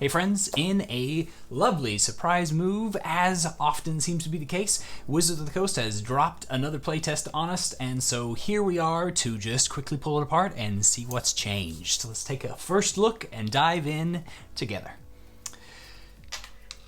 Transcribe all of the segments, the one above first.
Hey friends, in a lovely surprise move, as often seems to be the case, Wizards of the Coast has dropped another playtest on us, and so here we are to just quickly pull it apart and see what's changed. Let's take a first look and dive in together.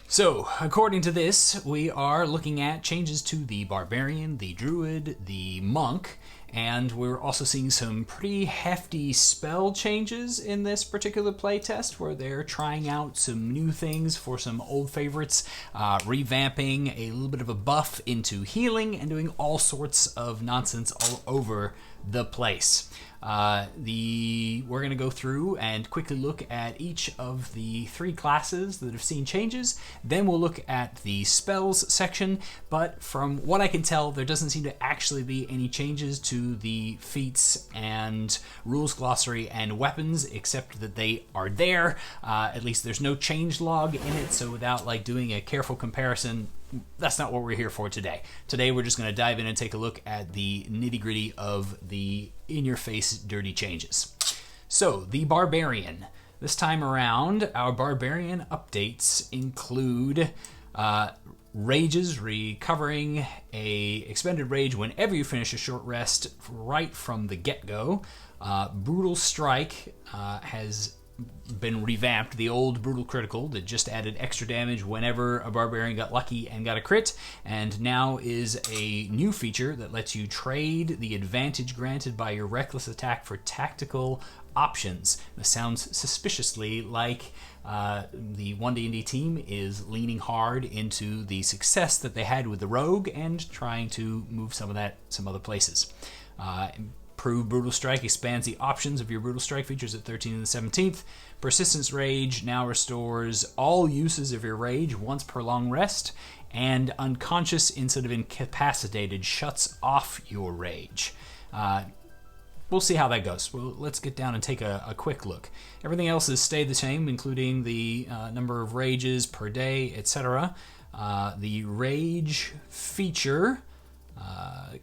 So, according to this, we are looking at changes to the Barbarian, the Druid, the Monk, and we're also seeing some pretty hefty spell changes in this particular playtest where they're trying out some new things for some old favorites, revamping a little bit of a buff into healing and doing all sorts of nonsense all over the place. We're going to go through and quickly look at each of the three classes that have seen changes. Then we'll look at the spells section, but from what I can tell, there doesn't seem to actually be any changes to the feats and rules glossary and weapons, except that they are there. At least there's no changelog in it, so without doing a careful comparison, that's not what we're here for today. Today we're just going to dive in and take a look at the nitty-gritty of the in-your-face dirty changes. So, the Barbarian. This time around, our Barbarian updates include rages, recovering a expended rage whenever you finish a short rest right from the get-go. Brutal Strike has been revamped. The old Brutal Critical that just added extra damage whenever a Barbarian got lucky and got a crit, and now is a new feature that lets you trade the advantage granted by your reckless attack for tactical options. This sounds suspiciously like the One D&D team is leaning hard into the success that they had with the Rogue and trying to move some of that some other places. Improved Brutal Strike expands the options of your Brutal Strike features at 13 and the 17th. Persistence Rage now restores all uses of your rage once per long rest, and Unconscious instead of Incapacitated shuts off your rage. We'll see how that goes. Well, let's get down and take a quick look. Everything else has stayed the same, including the number of rages per day, etc. The Rage feature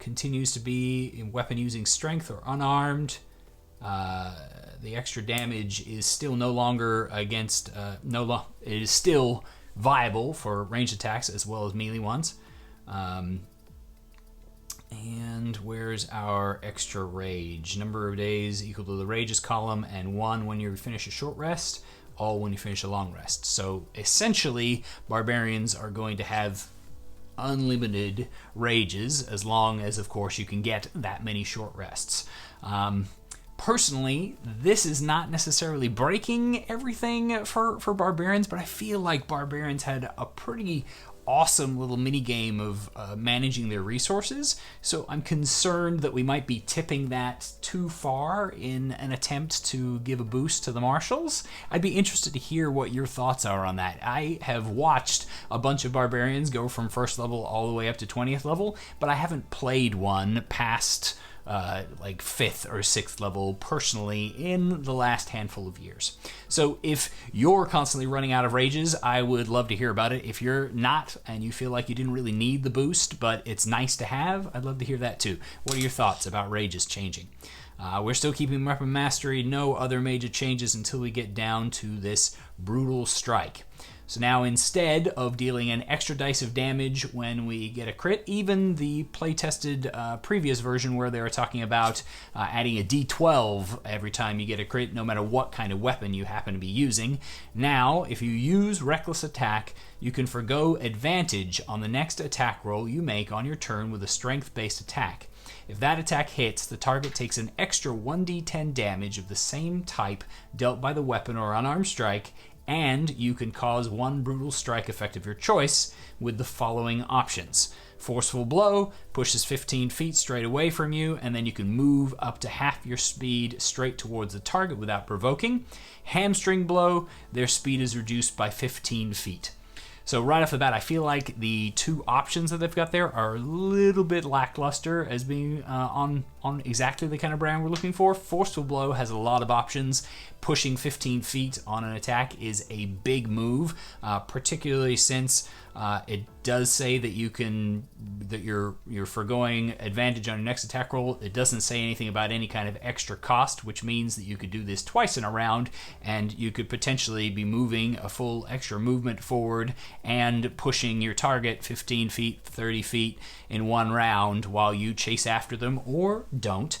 continues to be in weapon using strength or unarmed. The extra damage is still no longer against it is still viable for ranged attacks as well as melee ones. And where's our extra rage? Number of days equal to the rages column, and 1 when you finish a short rest, all when you finish a long rest. So essentially, Barbarians are going to have unlimited rages as long as, of course, you can get that many short rests. Personally, this is not necessarily breaking everything for Barbarians, but I feel like Barbarians had a pretty awesome little mini game of managing their resources, so I'm concerned that we might be tipping that too far in an attempt to give a boost to the marshals. I'd be interested to hear what your thoughts are on that. I have watched a bunch of Barbarians go from first level all the way up to 20th level, but I haven't played one past 5th or 6th level personally in the last handful of years. So if you're constantly running out of rages, I would love to hear about it. If you're not and you feel like you didn't really need the boost, but it's nice to have, I'd love to hear that too. What are your thoughts about rages changing? We're still keeping Weapon Mastery, no other major changes until we get down to this Brutal Strike. So now instead of dealing an extra dice of damage when we get a crit, even the play-tested previous version where they were talking about adding a d12 every time you get a crit, no matter what kind of weapon you happen to be using, now if you use Reckless Attack, you can forgo advantage on the next attack roll you make on your turn with a strength-based attack. If that attack hits, the target takes an extra 1d10 damage of the same type dealt by the weapon or unarmed strike, and you can cause one Brutal Strike effect of your choice with the following options. Forceful Blow pushes 15 feet straight away from you, and then you can move up to half your speed straight towards the target without provoking. Hamstring Blow, their speed is reduced by 15 feet. So right off the bat, I feel like the two options that they've got there are a little bit lackluster as being on on exactly the kind of brand we're looking for. Forceful Blow has a lot of options. Pushing 15 feet on an attack is a big move, particularly since it does say that you're foregoing advantage on your next attack roll. It doesn't say anything about any kind of extra cost, which means that you could do this twice in a round, and you could potentially be moving a full extra movement forward and pushing your target 15 feet, 30 feet in one round while you chase after them, or don't,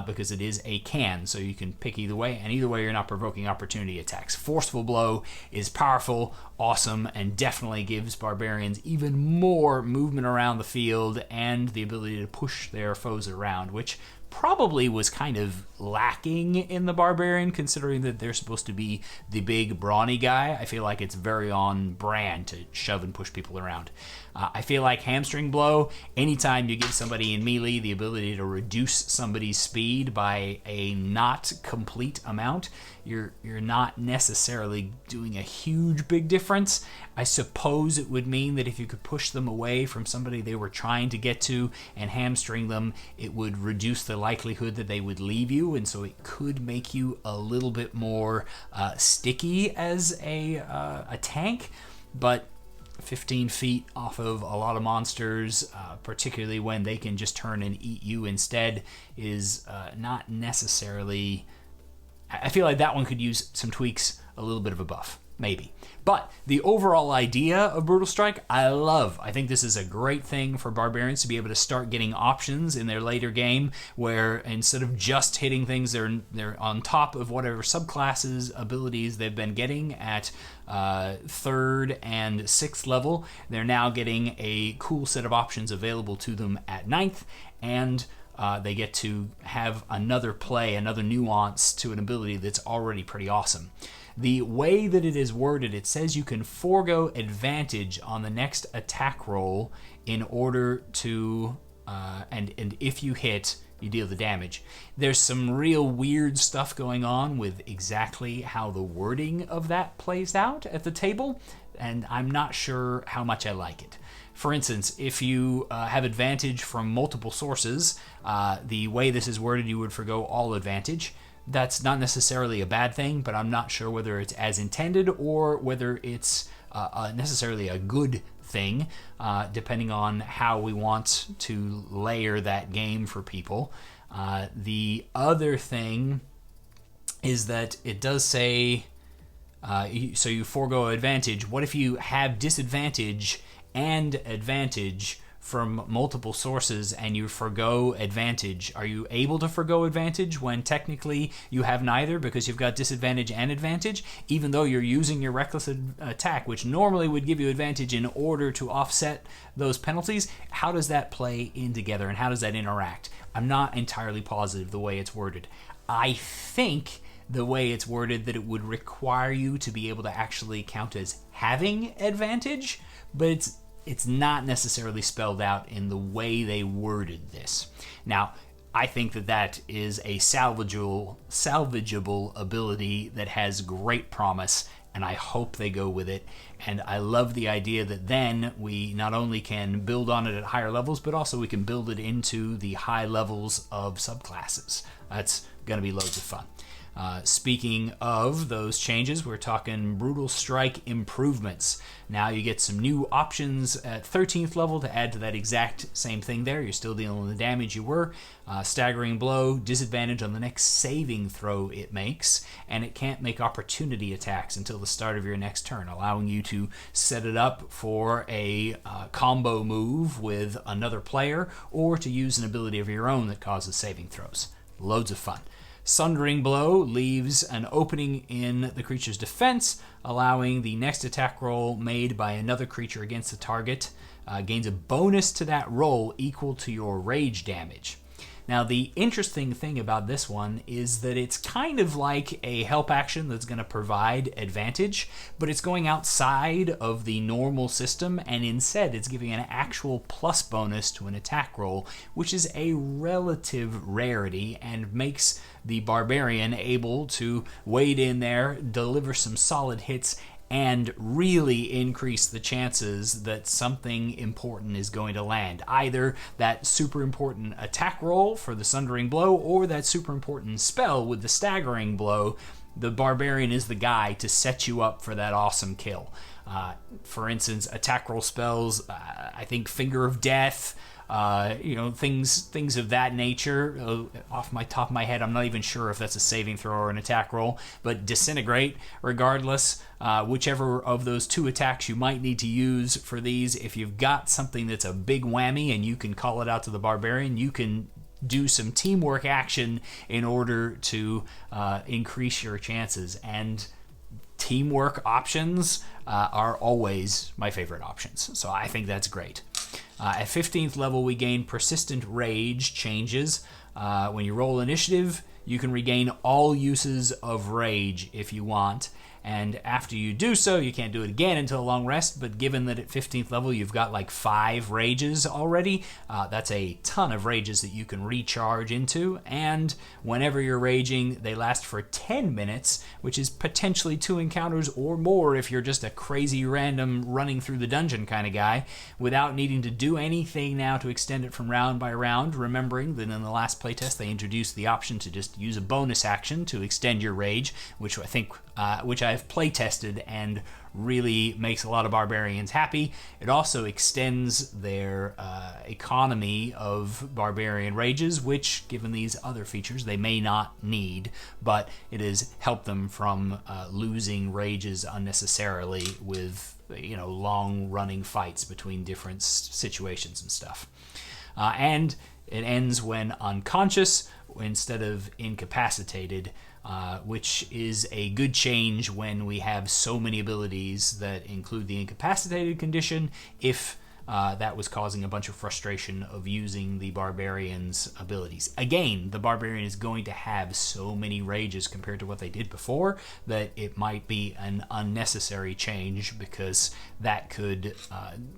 because it is a can, so you can pick either way, and either way you're not provoking opportunity attacks. Forceful Blow is powerful, awesome, and definitely gives Barbarians even more movement around the field and the ability to push their foes around, which probably was kind of lacking in the Barbarian, considering that they're supposed to be the big brawny guy. I feel like it's very on brand to shove and push people around. I feel like Hamstring Blow, anytime you give somebody in melee the ability to reduce somebody's speed by a not complete amount, you're not necessarily doing a huge big difference. I suppose it would mean that if you could push them away from somebody they were trying to get to and hamstring them, it would reduce the likelihood that they would leave you, and so it could make you a little bit more sticky as a tank. But 15 feet off of a lot of monsters, particularly when they can just turn and eat you instead, is not necessarily... I feel like that one could use some tweaks, a little bit of a buff, maybe. But the overall idea of Brutal Strike, I love. I think this is a great thing for Barbarians to be able to start getting options in their later game, where instead of just hitting things, they're on top of whatever subclasses, abilities they've been getting at 3rd and 6th level. They're now getting a cool set of options available to them at 9th, and they get to have another play, another nuance to an ability that's already pretty awesome. The way that it is worded, it says you can forego advantage on the next attack roll in order to, and if you hit, you deal the damage. There's some real weird stuff going on with exactly how the wording of that plays out at the table, and I'm not sure how much I like it. For instance, if you have advantage from multiple sources, the way this is worded, you would forgo all advantage. That's not necessarily a bad thing, but I'm not sure whether it's as intended or whether it's necessarily a good thing, depending on how we want to layer that game for people. The other thing is that it does say, so you forego advantage. What if you have disadvantage and advantage from multiple sources and you forgo advantage? Are you able to forgo advantage when technically you have neither, because you've got disadvantage and advantage, even though you're using your reckless attack, which normally would give you advantage in order to offset those penalties? How does that play in together, and how does that interact? I'm not entirely positive the way it's worded. I think the way it's worded that it would require you to be able to actually count as having advantage, but it's not necessarily spelled out in the way they worded this. Now, I think that is a salvageable ability that has great promise, and I hope they go with it. And I love the idea that then we not only can build on it at higher levels, but also we can build it into the high levels of subclasses. That's going to be loads of fun. Speaking of those changes, we're talking Brutal Strike improvements. Now you get some new options at 13th level to add to that exact same thing there. You're still dealing with the damage you were. Staggering Blow, disadvantage on the next saving throw it makes, and it can't make opportunity attacks until the start of your next turn, allowing you to set it up for a combo move with another player, or to use an ability of your own that causes saving throws. Loads of fun. Sundering Blow leaves an opening in the creature's defense, allowing the next attack roll made by another creature against the target gains a bonus to that roll equal to your rage damage. Now, the interesting thing about this one is that it's kind of like a help action that's going to provide advantage, but it's going outside of the normal system, and instead it's giving an actual plus bonus to an attack roll, which is a relative rarity and makes the Barbarian able to wade in there, deliver some solid hits, and really increase the chances that something important is going to land. Either that super important attack roll for the Sundering Blow or that super important spell with the Staggering Blow. The Barbarian is the guy to set you up for that awesome kill. For instance, attack roll spells, I think Finger of Death, things of that nature. Off my top of my head, I'm not even sure if that's a saving throw or an attack roll, but Disintegrate, regardless, whichever of those two attacks you might need to use for these, if you've got something that's a big whammy and you can call it out to the Barbarian, you can do some teamwork action in order to increase your chances. And teamwork options are always my favorite options, so I think that's great. At 15th level, we gain Persistent Rage changes. When you roll initiative, you can regain all uses of rage if you want. And after you do so, you can't do it again until a long rest, but given that at 15th level you've got like 5 rages already, that's a ton of rages that you can recharge into, and whenever you're raging, they last for 10 minutes, which is potentially 2 encounters or more if you're just a crazy random running through the dungeon kind of guy, without needing to do anything now to extend it from round by round, remembering that in the last playtest they introduced the option to just use a bonus action to extend your rage, which I think I've playtested and really makes a lot of Barbarians happy. It also extends their economy of Barbarian rages, which, given these other features, they may not need, but it has helped them from losing rages unnecessarily with long-running fights between different situations and stuff. And it ends when unconscious instead of incapacitated, which is a good change when we have so many abilities that include the incapacitated condition, if that was causing a bunch of frustration of using the Barbarian's abilities. Again, the Barbarian is going to have so many rages compared to what they did before that it might be an unnecessary change, because that could,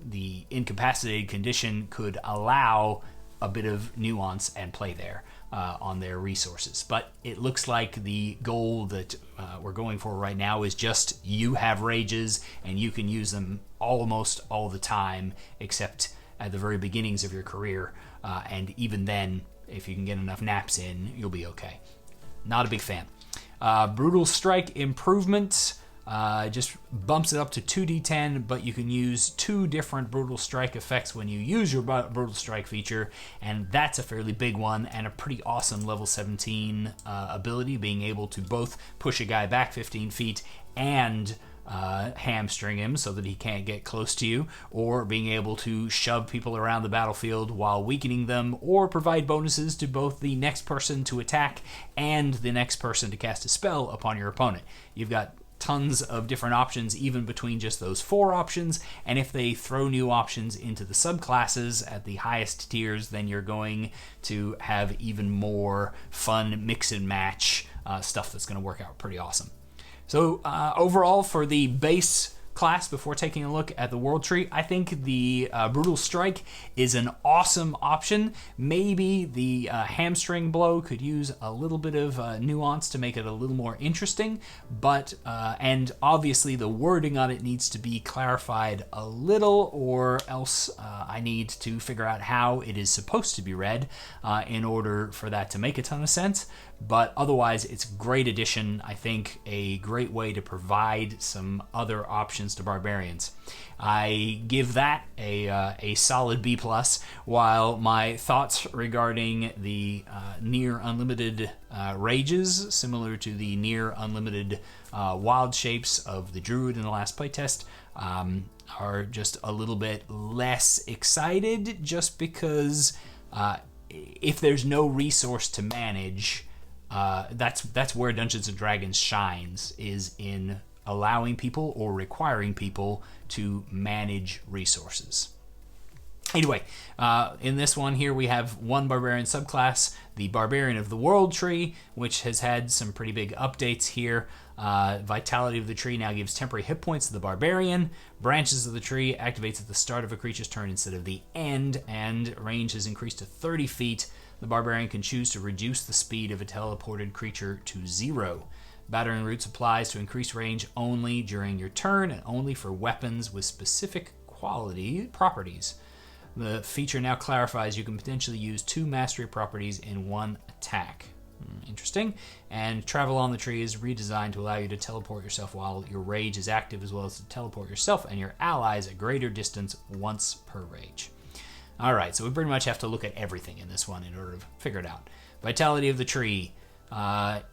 the incapacitated condition could allow a bit of nuance and play there on their resources. But it looks like the goal that we're going for right now is just you have rages and you can use them almost all the time, except at the very beginnings of your career. And even then, if you can get enough naps in, you'll be okay. Not a big fan. Brutal Strike improvement. Just bumps it up to 2d10, but you can use 2 different Brutal Strike effects when you use your Brutal Strike feature, and that's a fairly big one and a pretty awesome level 17 ability, being able to both push a guy back 15 feet and hamstring him so that he can't get close to you, or being able to shove people around the battlefield while weakening them, or provide bonuses to both the next person to attack and the next person to cast a spell upon your opponent. You've got tons of different options even between just those 4 options, and if they throw new options into the subclasses at the highest tiers, then you're going to have even more fun mix and match stuff that's going to work out pretty awesome. So overall, for the base class, before taking a look at the world tree, I think the Brutal Strike is an awesome option. Maybe the Hamstring Blow could use a little bit of nuance to make it a little more interesting, but and obviously the wording on it needs to be clarified a little, or else I need to figure out how it is supposed to be read in order for that to make a ton of sense. But otherwise, it's a great addition. I think a great way to provide some other options to Barbarians. I give that a solid B+, while my thoughts regarding the near unlimited rages, similar to the near unlimited wild shapes of the Druid in the last playtest, are just a little bit less excited, just because if there's no resource to manage, that's where Dungeons & Dragons shines, is in allowing people or requiring people to manage resources. Anyway, in this one here we have one Barbarian subclass, the Barbarian of the World Tree, which has had some pretty big updates here. Vitality of the tree now gives temporary hit points to the Barbarian. Branches of the tree activates at the start of a creature's turn instead of the end, and range is increased to 30 feet. The Barbarian can choose to reduce the speed of a teleported creature to 0. Battering Roots applies to increase range only during your turn and only for weapons with specific quality properties. The feature now clarifies you can potentially use 2 mastery properties in one attack. Interesting. And Travel on the Tree is redesigned to allow you to teleport yourself while your rage is active, as well as to teleport yourself and your allies a greater distance once per rage. Alright, so we pretty much have to look at everything in this one in order to figure it out. Vitality of the Tree.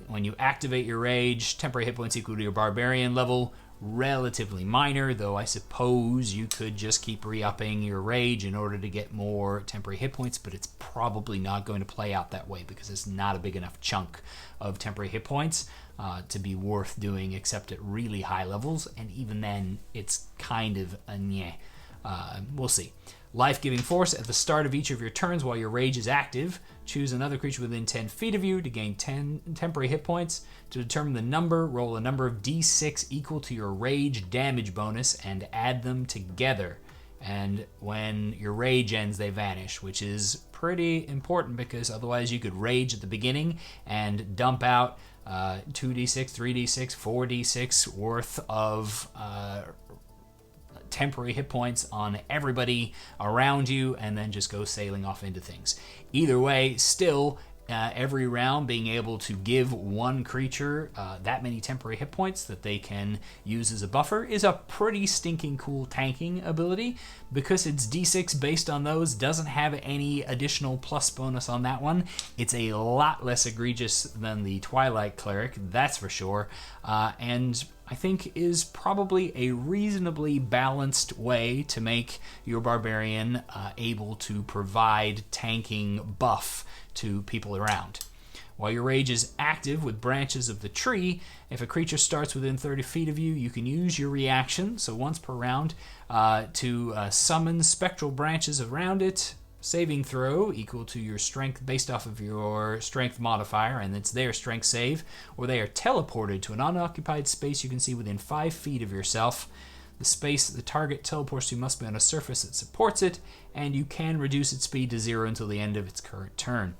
When you activate your rage, temporary hit points equal to your barbarian level. Relatively minor, though I suppose you could just keep re-upping your rage in order to get more temporary hit points, but it's probably not going to play out that way because it's not a big enough chunk of temporary hit points to be worth doing except at really high levels, and even then it's kind of a nyeh. We'll see. Life-giving force at the start of each of your turns while your rage is active. Choose another creature within 10 feet of you to gain 10 temporary hit points. To determine the number, roll a number of d6 equal to your rage damage bonus and add them together. And when your rage ends, they vanish, which is pretty important because otherwise you could rage at the beginning and dump out 2d6, 3d6, 4d6 worth of temporary hit points on everybody around you and then just go sailing off into things. Either way, still, every round being able to give one creature that many temporary hit points that they can use as a buffer is a pretty stinking cool tanking ability. Because it's d6 based on those, doesn't have any additional plus bonus on that one. It's a lot less egregious than the Twilight Cleric, that's for sure, and I think is probably a reasonably balanced way to make your Barbarian able to provide tanking buff to people around. While your rage is active with Branches of the Tree, if a creature starts within 30 feet of you, you can use your reaction, so once per round, to summon spectral branches around it. Saving throw equal to your strength based off of your strength modifier, and it's their strength save, or they are teleported to an unoccupied space you can see within 5 feet of yourself. The space the target teleports to must be on a surface that supports it, and you can reduce its speed to 0 until the end of its current turn.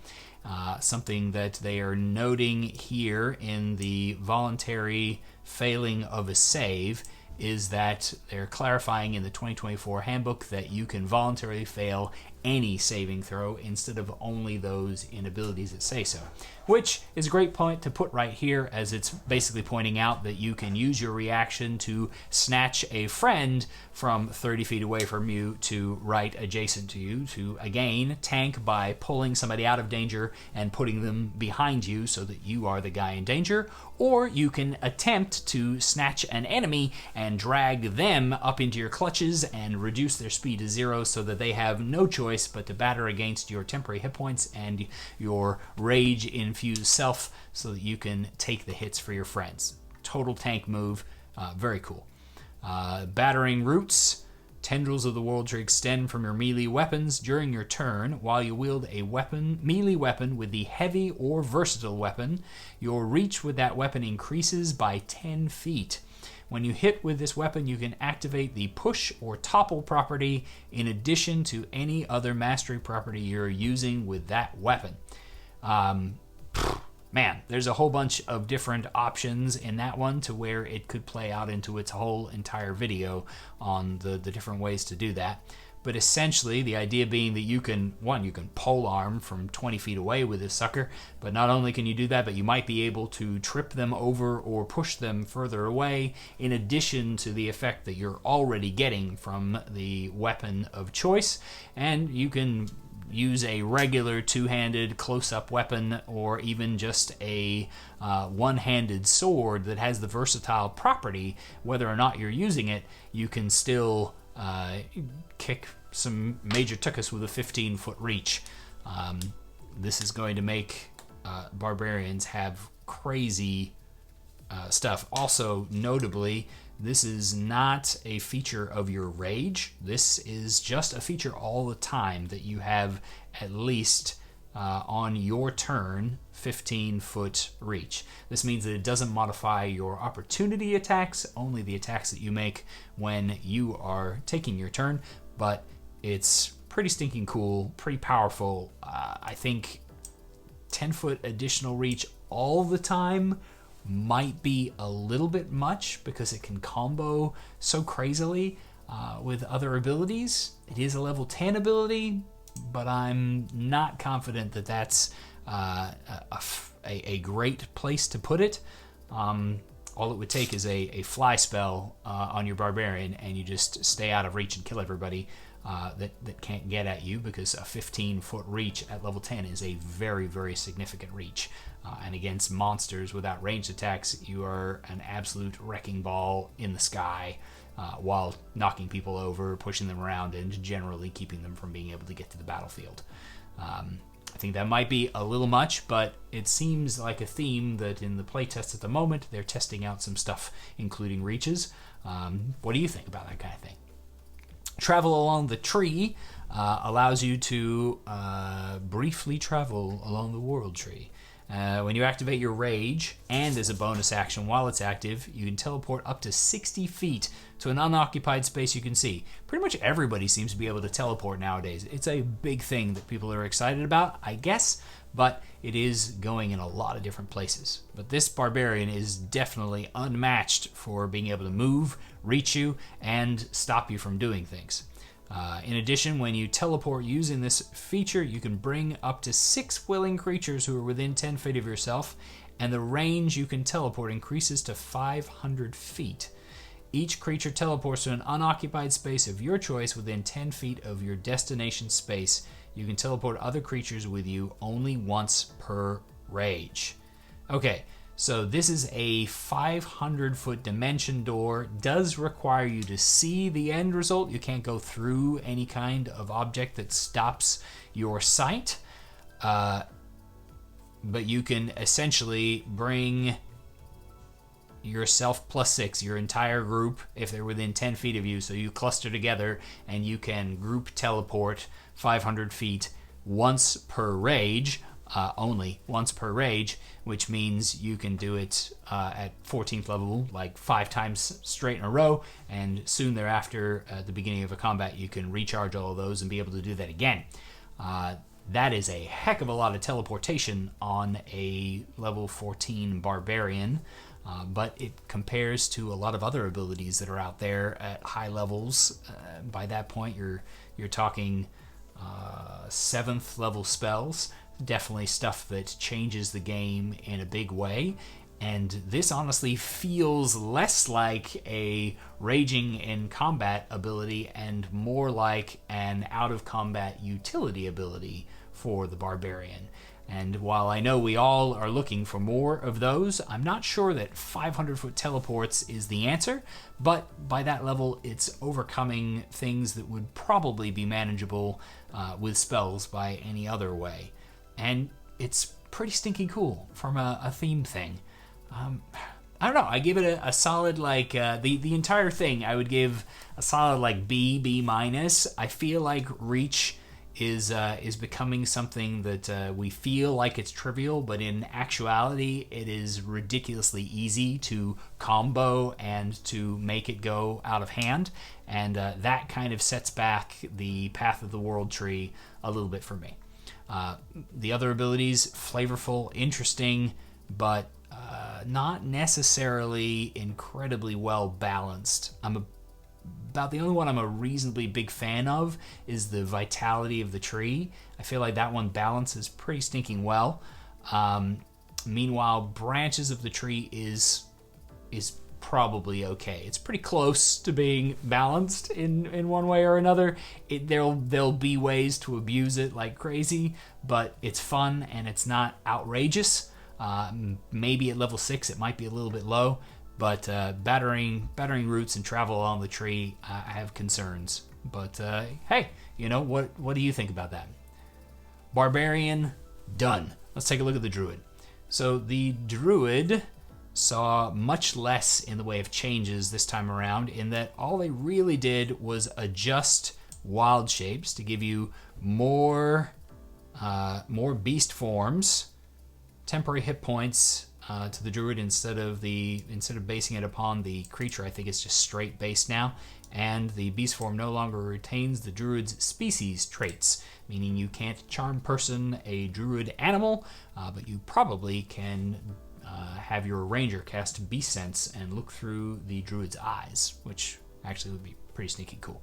Something that they are noting here in the voluntary failing of a save is that they're clarifying in the 2024 handbook that you can voluntarily fail any saving throw instead of only those inabilities that say so, which is a great point to put right here, as it's basically pointing out that you can use your reaction to snatch a friend from 30 feet away from you to right adjacent to you to, again, tank by pulling somebody out of danger and putting them behind you so that you are the guy in danger, or you can attempt to snatch an enemy and drag them up into your clutches and reduce their speed to 0 so that they have no choice but to batter against your temporary hit points and your rage-infused self so that you can take the hits for your friends. Total tank move. Very cool. Battering Roots. Tendrils of the World Tree extend from your melee weapons during your turn. While you wield a melee weapon with the heavy or versatile weapon, your reach with that weapon increases by 10 feet. When you hit with this weapon, you can activate the Push or Topple property in addition to any other mastery property you're using with that weapon. Man, there's a whole bunch of different options in that one to where it could play out into its whole entire video on the different ways to do that. But essentially, the idea being that you can polearm from 20 feet away with this sucker, but not only can you do that, but you might be able to trip them over or push them further away, in addition to the effect that you're already getting from the weapon of choice. And you can use a regular two-handed close-up weapon, or even just a one-handed sword that has the versatile property. Whether or not you're using it, you can still kick some major tuchus with a 15-foot reach. This is going to make Barbarians have crazy stuff. Also, notably, this is not a feature of your rage. This is just a feature all the time that you have at least on your turn 15-foot reach. This means that it doesn't modify your opportunity attacks, only the attacks that you make when you are taking your turn, but it's pretty stinking cool, pretty powerful. I think 10-foot additional reach all the time might be a little bit much because it can combo so crazily with other abilities. It is a level 10 ability, but I'm not confident that that's a great place to put it. All it would take is a fly spell on your Barbarian, and you just stay out of reach and kill everybody that can't get at you, because a 15-foot reach at level 10 is a very, very significant reach. And against monsters without ranged attacks, you are an absolute wrecking ball in the sky while knocking people over, pushing them around, and generally keeping them from being able to get to the battlefield. I think that might be a little much, but it seems like a theme that in the playtest at the moment, they're testing out some stuff, including reaches. What do you think about that kind of thing? Travel along the tree allows you to briefly travel along the world tree. When you activate your rage, and as a bonus action while it's active, you can teleport up to 60 feet to an unoccupied space you can see. Pretty much everybody seems to be able to teleport nowadays. It's a big thing that people are excited about, I guess, but it is going in a lot of different places. But this Barbarian is definitely unmatched for being able to move, reach you, and stop you from doing things. In addition, when you teleport using this feature, you can bring up to 6 willing creatures who are within 10 feet of yourself, and the range you can teleport increases to 500 feet. Each creature teleports to an unoccupied space of your choice within 10 feet of your destination space. You can teleport other creatures with you only once per rage. Okay, so this is a 500-foot dimension door. Does require you to see the end result. You can't go through any kind of object that stops your sight. But you can essentially bring yourself plus 6, your entire group, if they're within 10 feet of you. So you cluster together and you can group teleport 500 feet once per rage. Only once per rage, which means you can do it at 14th level like 5 times straight in a row, and soon thereafter at the beginning of a combat you can recharge all of those and be able to do that again. That is a heck of a lot of teleportation on a level 14 Barbarian, but it compares to a lot of other abilities that are out there at high levels. By that point you're talking 7th level spells. Definitely stuff that changes the game in a big way, and this honestly feels less like a raging in combat ability and more like an out of combat utility ability for the Barbarian. And while I know we all are looking for more of those, I'm not sure that 500-foot teleports is the answer, but by that level it's overcoming things that would probably be manageable with spells by any other way. And it's pretty stinking cool from a theme thing. I don't know. I give it a solid, like, the entire thing, I would give a solid, like, B minus. I feel like Reach is becoming something that we feel like it's trivial, but in actuality, it is ridiculously easy to combo and to make it go out of hand. And that kind of sets back the Path of the World tree a little bit for me. The other abilities, flavorful, interesting, but not necessarily incredibly well balanced. About the only one I'm a reasonably big fan of is the vitality of the tree. I feel like that one balances pretty stinking well. Meanwhile, branches of the tree is probably okay. It's pretty close to being balanced in one way or another. There'll be ways to abuse it like crazy, but it's fun and it's not outrageous. Maybe at level 6 it might be a little bit low, but battering roots and travel along the tree, I have concerns. But hey, what do you think about that? Barbarian, done. Let's take a look at the Druid. So the Druid saw much less in the way of changes this time around, in that all they really did was adjust wild shapes to give you more beast forms, temporary hit points to the Druid instead of basing it upon the creature. I think it's just straight based now, and the beast form no longer retains the Druid's species traits, meaning you can't charm person a Druid animal, but you probably can have your ranger cast Beast Sense and look through the druid's eyes, which actually would be pretty sneaky cool.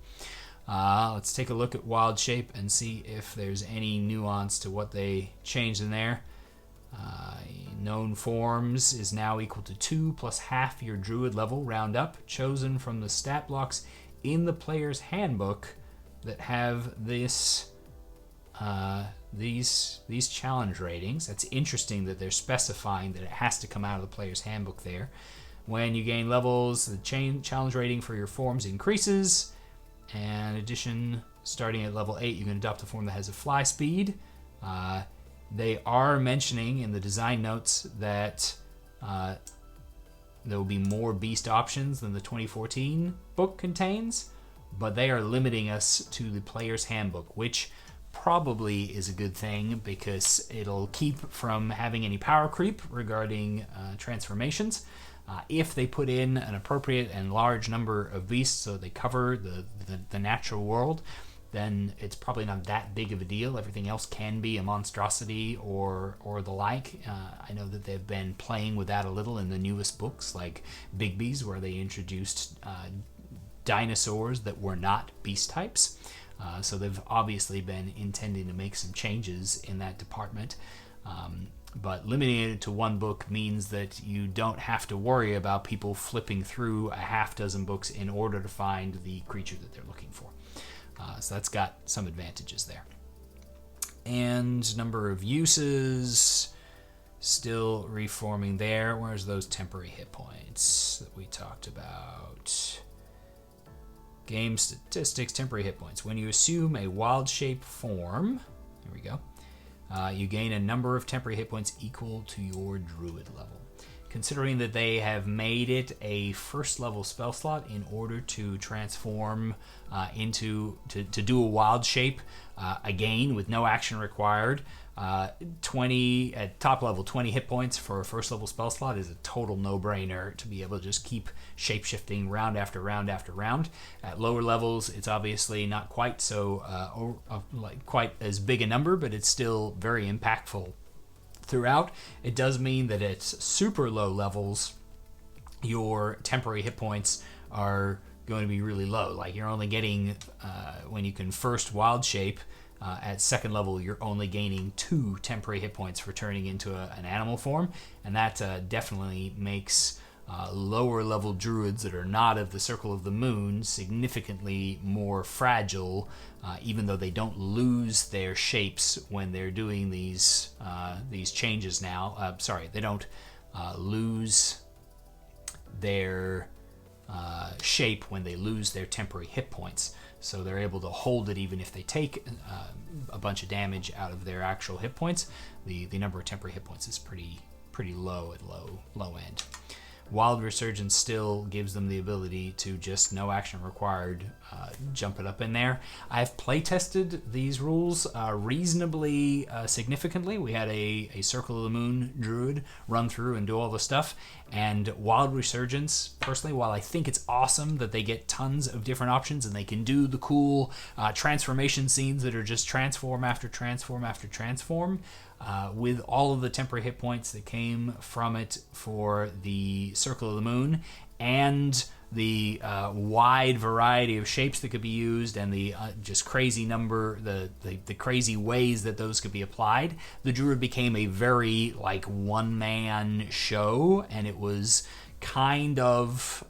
Let's take a look at Wild Shape and see if there's any nuance to what they changed in there. Known forms is now equal to 2 plus half your druid level, round up, chosen from the stat blocks in the player's handbook that have these challenge ratings. That's interesting that they're specifying that it has to come out of the player's handbook there. When you gain levels, the challenge rating for your forms increases. And in addition, starting at level 8, you can adopt a form that has a fly speed. They are mentioning in the design notes that there will be more beast options than the 2014 book contains, but they are limiting us to the player's handbook, which probably is a good thing because it'll keep from having any power creep regarding transformations. If they put in an appropriate and large number of beasts so they cover the natural world, then it's probably not that big of a deal. Everything else can be a monstrosity or the like. I know that they've been playing with that a little in the newest books, like Bigby's, where they introduced dinosaurs that were not beast types. So they've obviously been intending to make some changes in that department. But limiting it to one book means that you don't have to worry about people flipping through a half dozen books in order to find the creature that they're looking for. So that's got some advantages there. And number of uses, still reforming there. Where's those temporary hit points that we talked about? Game statistics, temporary hit points. When you assume a wild shape form, here we go, you gain a number of temporary hit points equal to your druid level. Considering that they have made it a first level spell slot in order to transform to do a wild shape again with no action required, 20 at top level 20 hit points for a first level spell slot is a total no-brainer to be able to just keep shape-shifting round after round after round. At lower levels, it's obviously not quite so quite as big a number, but it's still very impactful throughout. It does mean that at super low levels, your temporary hit points are going to be really low. Like you're only getting, when you can first wild shape, at second level, you're only gaining 2 temporary hit points for turning into an animal form, and that definitely makes lower level druids that are not of the Circle of the Moon significantly more fragile, even though they don't lose their shapes when they're doing these changes now. They don't lose their shape when they lose their temporary hit points. So they're able to hold it even if they take a bunch of damage out of their actual hit points. The number of temporary hit points is pretty low at low end. Wild Resurgence still gives them the ability to just no action required, jump it up in there. I've playtested these rules reasonably significantly. We had a Circle of the Moon druid run through and do all the stuff, and Wild Resurgence, personally, while I think it's awesome that they get tons of different options and they can do the cool transformation scenes that are just transform after transform after transform, with all of the temporary hit points that came from it for the Circle of the Moon and the wide variety of shapes that could be used and the just crazy number, the crazy ways that those could be applied, the Druid became a very like one-man show, and it was kind of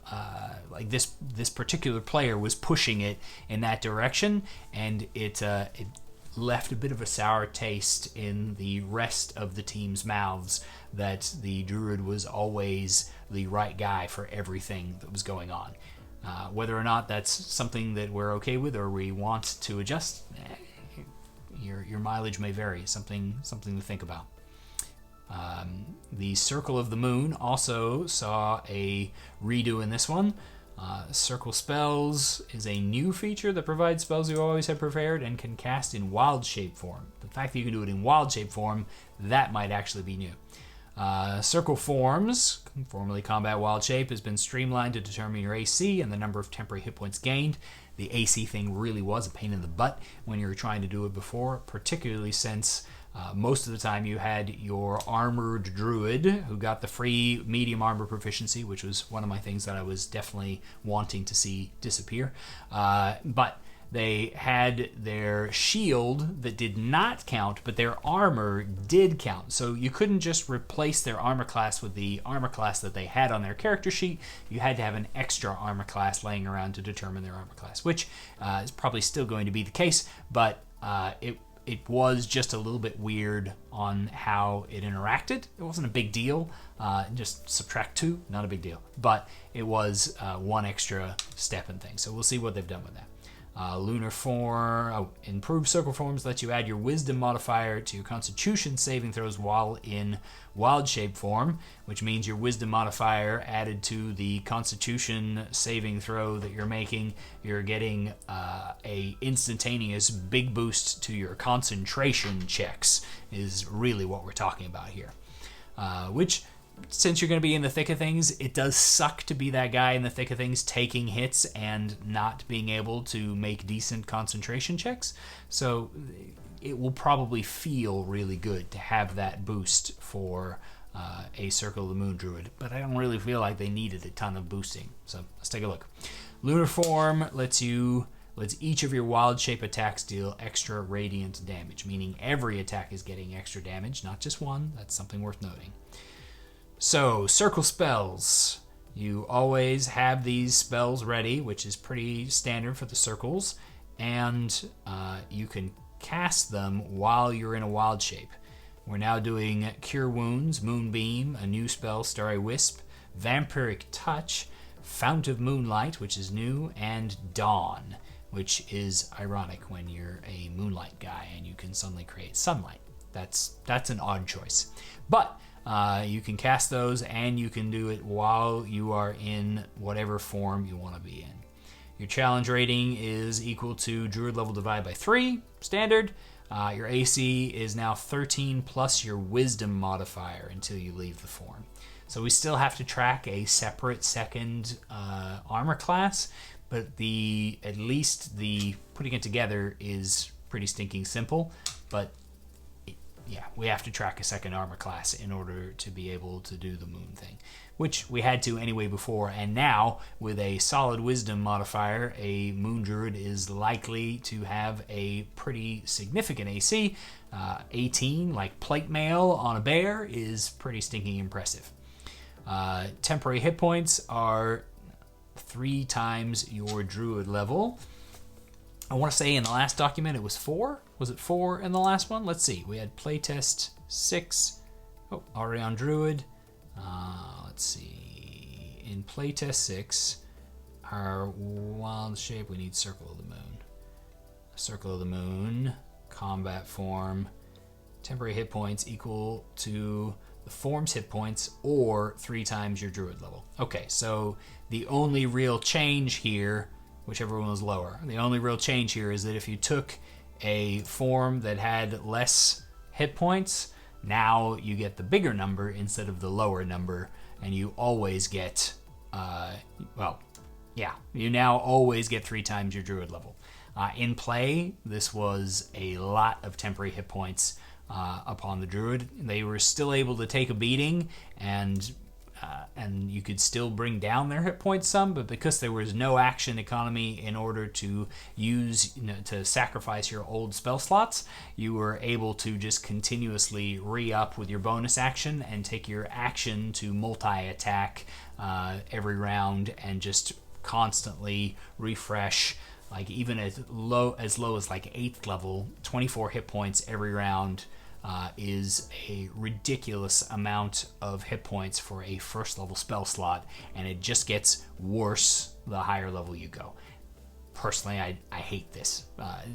like this particular player was pushing it in that direction, and it left a bit of a sour taste in the rest of the team's mouths that the Druid was always the right guy for everything that was going on. Whether or not that's something that we're okay with or we want to adjust, your mileage may vary. Something to think about. The Circle of the Moon also saw a redo in this one. Circle Spells is a new feature that provides spells you always have prepared and can cast in wild shape form. The fact that you can do it in wild shape form, that might actually be new. Circle Forms, formerly Combat Wild Shape, has been streamlined to determine your AC and the number of temporary hit points gained. The AC thing really was a pain in the butt when you were trying to do it before, particularly since Most of the time you had your armored druid who got the free medium armor proficiency, which was one of my things that I was definitely wanting to see disappear. But they had their shield that did not count, but their armor did count. So you couldn't just replace their armor class with the armor class that they had on their character sheet. You had to have an extra armor class laying around to determine their armor class, which is probably still going to be the case, but it was just a little bit weird on how it interacted. It wasn't a big deal. Just subtract 2, not a big deal. But it was one extra step and thing. So we'll see what they've done with that. Lunar form, improved circle forms lets you add your wisdom modifier to your constitution saving throws while in wild shape form, which means your wisdom modifier added to the constitution saving throw that you're making, you're getting a instantaneous big boost to your concentration checks is really what we're talking about here. Which, since you're going to be in the thick of things, it does suck to be that guy in the thick of things taking hits and not being able to make decent concentration checks. So it will probably feel really good to have that boost for a Circle of the Moon Druid, but I don't really feel like they needed a ton of boosting. So let's take a look. Lunar form lets each of your wild shape attacks deal extra radiant damage, meaning every attack is getting extra damage, not just one. That's something worth noting. So, circle spells. You always have these spells ready, which is pretty standard for the circles, and you can cast them while you're in a wild shape. We're now doing Cure Wounds, Moonbeam, a new spell, Starry Wisp, Vampiric Touch, Fount of Moonlight, which is new, and Dawn, which is ironic when you're a moonlight guy and you can suddenly create sunlight. That's an odd choice. But you can cast those, and you can do it while you are in whatever form you want to be in. Your challenge rating is equal to Druid level divided by 3, standard. Your AC is now 13 plus your Wisdom modifier until you leave the form. So we still have to track a separate second armor class, but at least the putting it together is pretty stinking simple. But yeah, we have to track a second armor class in order to be able to do the moon thing, which we had to anyway before, and now with a solid wisdom modifier, a moon druid is likely to have a pretty significant AC. 18, like plate mail on a bear, is pretty stinking impressive. Temporary hit points are 3 times your druid level. I want to say in the last document it was 4. Was it 4 in the last one? Let's see. We had playtest 6. Oh, already on druid. Let's see. In playtest 6, our wild shape, we need Circle of the Moon. Circle of the Moon, combat form, temporary hit points equal to the form's hit points or 3 times your druid level. Okay, so the only real change here, whichever one was lower, the only real change here is that if you took a form that had less hit points, now you get the bigger number instead of the lower number, and you always get, you now always get 3 times your druid level. In play, this was a lot of temporary hit points upon the druid. They were still able to take a beating, and you could still bring down their hit points some, but because there was no action economy in order to use, to sacrifice your old spell slots, you were able to just continuously re-up with your bonus action and take your action to multi-attack every round and just constantly refresh, like even as low as like 8th level, 24 hit points every round. Is a ridiculous amount of hit points for a first level spell slot, and it just gets worse the higher level you go. Personally, I hate this.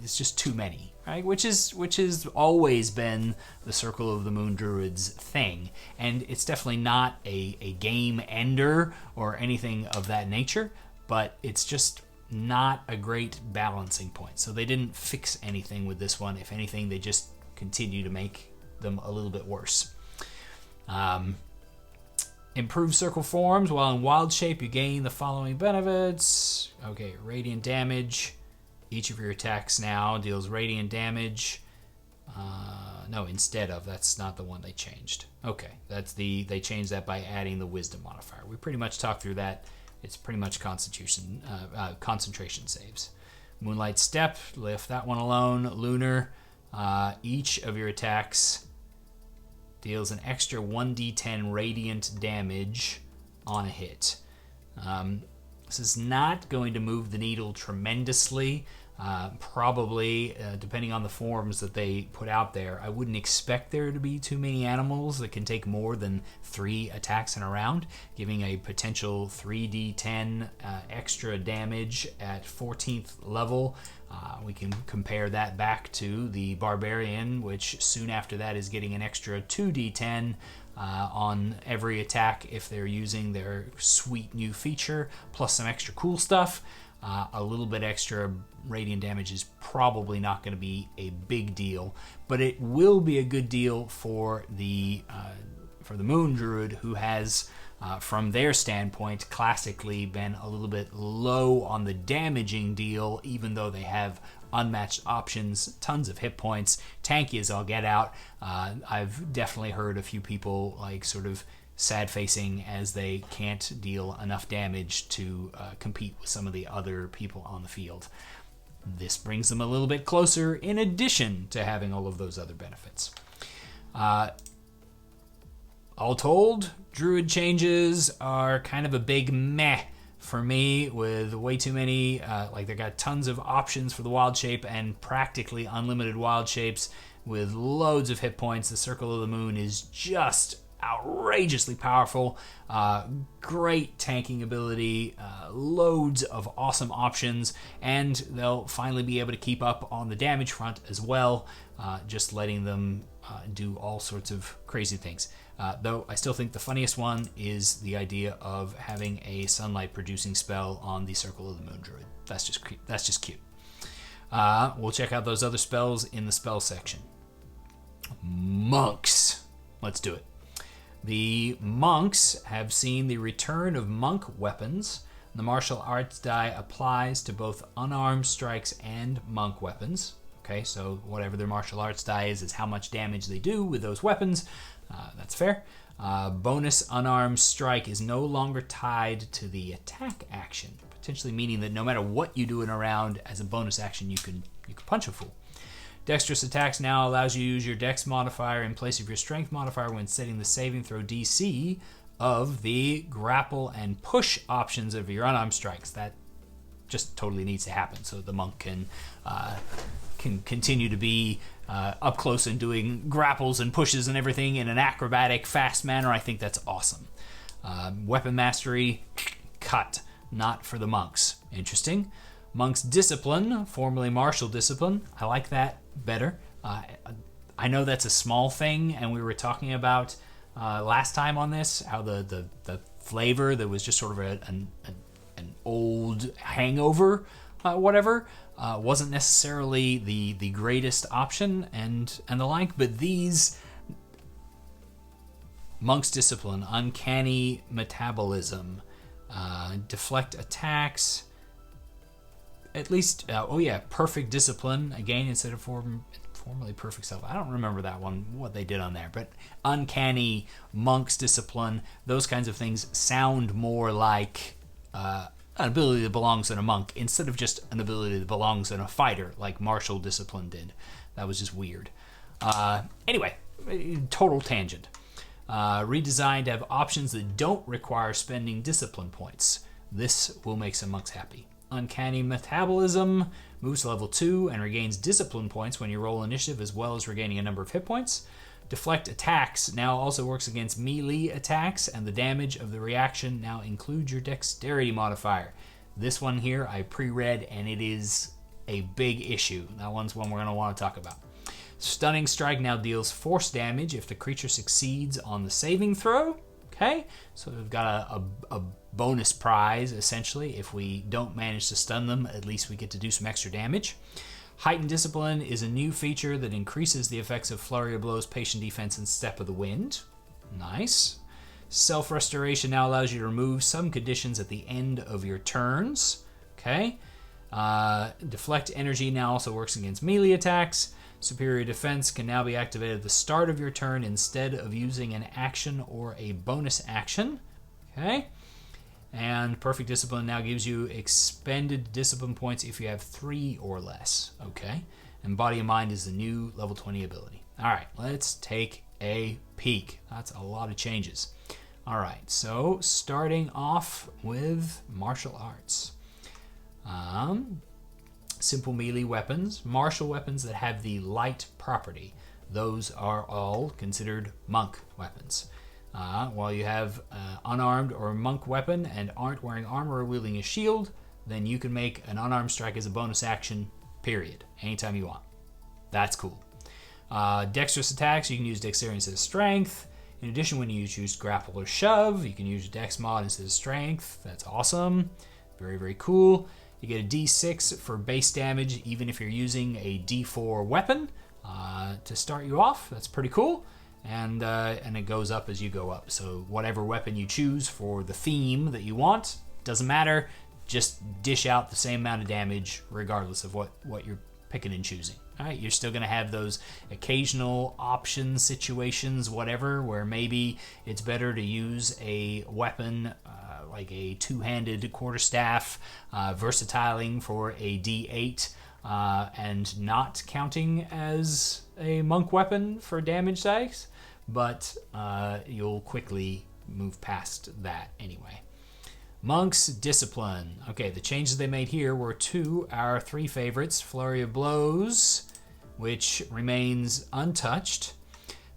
It's just too many, right? Which has always been the Circle of the Moon Druids thing, and it's definitely not a game ender or anything of that nature, but it's just not a great balancing point. So they didn't fix anything with this one. If anything, they just continue to make them a little bit worse. Improved circle forms. While in wild shape, you gain the following benefits. Okay, radiant damage. Each of your attacks now deals radiant damage. No, instead of. That's not the one they changed. Okay, they changed that by adding the wisdom modifier. We pretty much talked through that. It's pretty much concentration saves. Moonlight Step, left that one alone. Lunar, each of your attacks deals an extra 1d10 radiant damage on a hit. This is not going to move the needle tremendously. Probably, depending on the forms that they put out there, I wouldn't expect there to be too many animals that can take more than 3 attacks in a round, giving a potential 3d10 extra damage at 14th level. We can compare that back to the Barbarian, which soon after that is getting an extra 2d10 on every attack if they're using their sweet new feature, plus some extra cool stuff. A little bit extra radiant damage is probably not going to be a big deal, but it will be a good deal for the Moon Druid, who has, from their standpoint, classically been a little bit low on the damaging deal, even though they have unmatched options, tons of hit points, tanky as all get out. I've definitely heard a few people like sort of sad-facing as they can't deal enough damage to compete with some of the other people on the field. This brings them a little bit closer in addition to having all of those other benefits. All told, Druid changes are kind of a big meh for me, with way too many. They got tons of options for the wild shape and practically unlimited wild shapes with loads of hit points. The Circle of the Moon is just outrageously powerful, great tanking ability, loads of awesome options, and they'll finally be able to keep up on the damage front as well, just letting them do all sorts of crazy things. Though I still think the funniest one is the idea of having a sunlight producing spell on the Circle of the Moon Druid. That's just cute. We'll check out those other spells in the spell section. Monks. Let's do it. The monks have seen the return of monk weapons. The martial arts die applies to both unarmed strikes and monk weapons. Okay, so whatever their martial arts die is how much damage they do with those weapons. That's fair. Bonus unarmed strike is no longer tied to the attack action, potentially meaning that no matter what you do in a round, as a bonus action, you can punch a fool. Dexterous attacks now allows you to use your dex modifier in place of your strength modifier when setting the saving throw DC of the grapple and push options of your unarmed strikes. That just totally needs to happen so the monk can continue to be up close and doing grapples and pushes and everything in an acrobatic, fast manner. I think that's awesome. Weapon mastery, cut. Not for the monks. Interesting. Monk's discipline, formerly martial discipline. I like that better. I know that's a small thing, and we were talking about last time on this how the flavor that was just sort of an old hangover, wasn't necessarily the greatest option and the like. But these Monk's discipline, uncanny metabolism, deflect attacks. At least, perfect discipline, again, instead of formerly perfect self. I don't remember that one, what they did on there, but uncanny monk's discipline, those kinds of things sound more like an ability that belongs in a monk instead of just an ability that belongs in a fighter, like martial discipline did. That was just weird. Anyway, total tangent. Redesigned to have options that don't require spending discipline points. This will make some monks happy. Uncanny metabolism moves to level 2 and regains discipline points when you roll initiative, as well as regaining a number of hit points. Deflect attacks now also works against melee attacks, and the damage of the reaction now includes your dexterity modifier. This one here I pre-read, and it is a big issue. That one's one we're going to want to talk about. Stunning Strike now deals force damage if the creature succeeds on the saving throw. Okay, so we've got a bonus prize, essentially. If we don't manage to stun them, at least we get to do some extra damage. Heightened Discipline is a new feature that increases the effects of Flurry of Blows, Patient Defense, and Step of the Wind. Nice. Self-Restoration now allows you to remove some conditions at the end of your turns. Okay. Deflect energy now also works against melee attacks. Superior defense can now be activated at the start of your turn instead of using an action or a bonus action. Okay. And Perfect Discipline now gives you expended discipline points if you have 3 or less. Okay. And Body and Mind is the new level 20 ability. All right, let's take a peek. That's a lot of changes. All right, so starting off with martial arts. Simple melee weapons, martial weapons that have the light property. Those are all considered monk weapons. While you have unarmed or monk weapon and aren't wearing armor or wielding a shield, then you can make an unarmed strike as a bonus action, period, anytime you want. That's cool. Dexterous attacks, you can use dexterity instead of strength. In addition, when you choose grapple or shove, you can use dex mod instead of strength. That's awesome. Very, very cool. You get a d6 for base damage, even if you're using a d4 weapon to start you off. That's pretty cool. And it goes up as you go up. So whatever weapon you choose for the theme that you want, doesn't matter. Just dish out the same amount of damage regardless of what you're picking and choosing. All right, you're still going to have those occasional option situations, whatever, where maybe it's better to use a weapon like a two-handed quarterstaff, versatiling for a d8, and not counting as a monk weapon for damage dice, but you'll quickly move past that anyway. Monk's Discipline. Okay, the changes they made here were to our 3 favorites. Flurry of Blows, which remains untouched.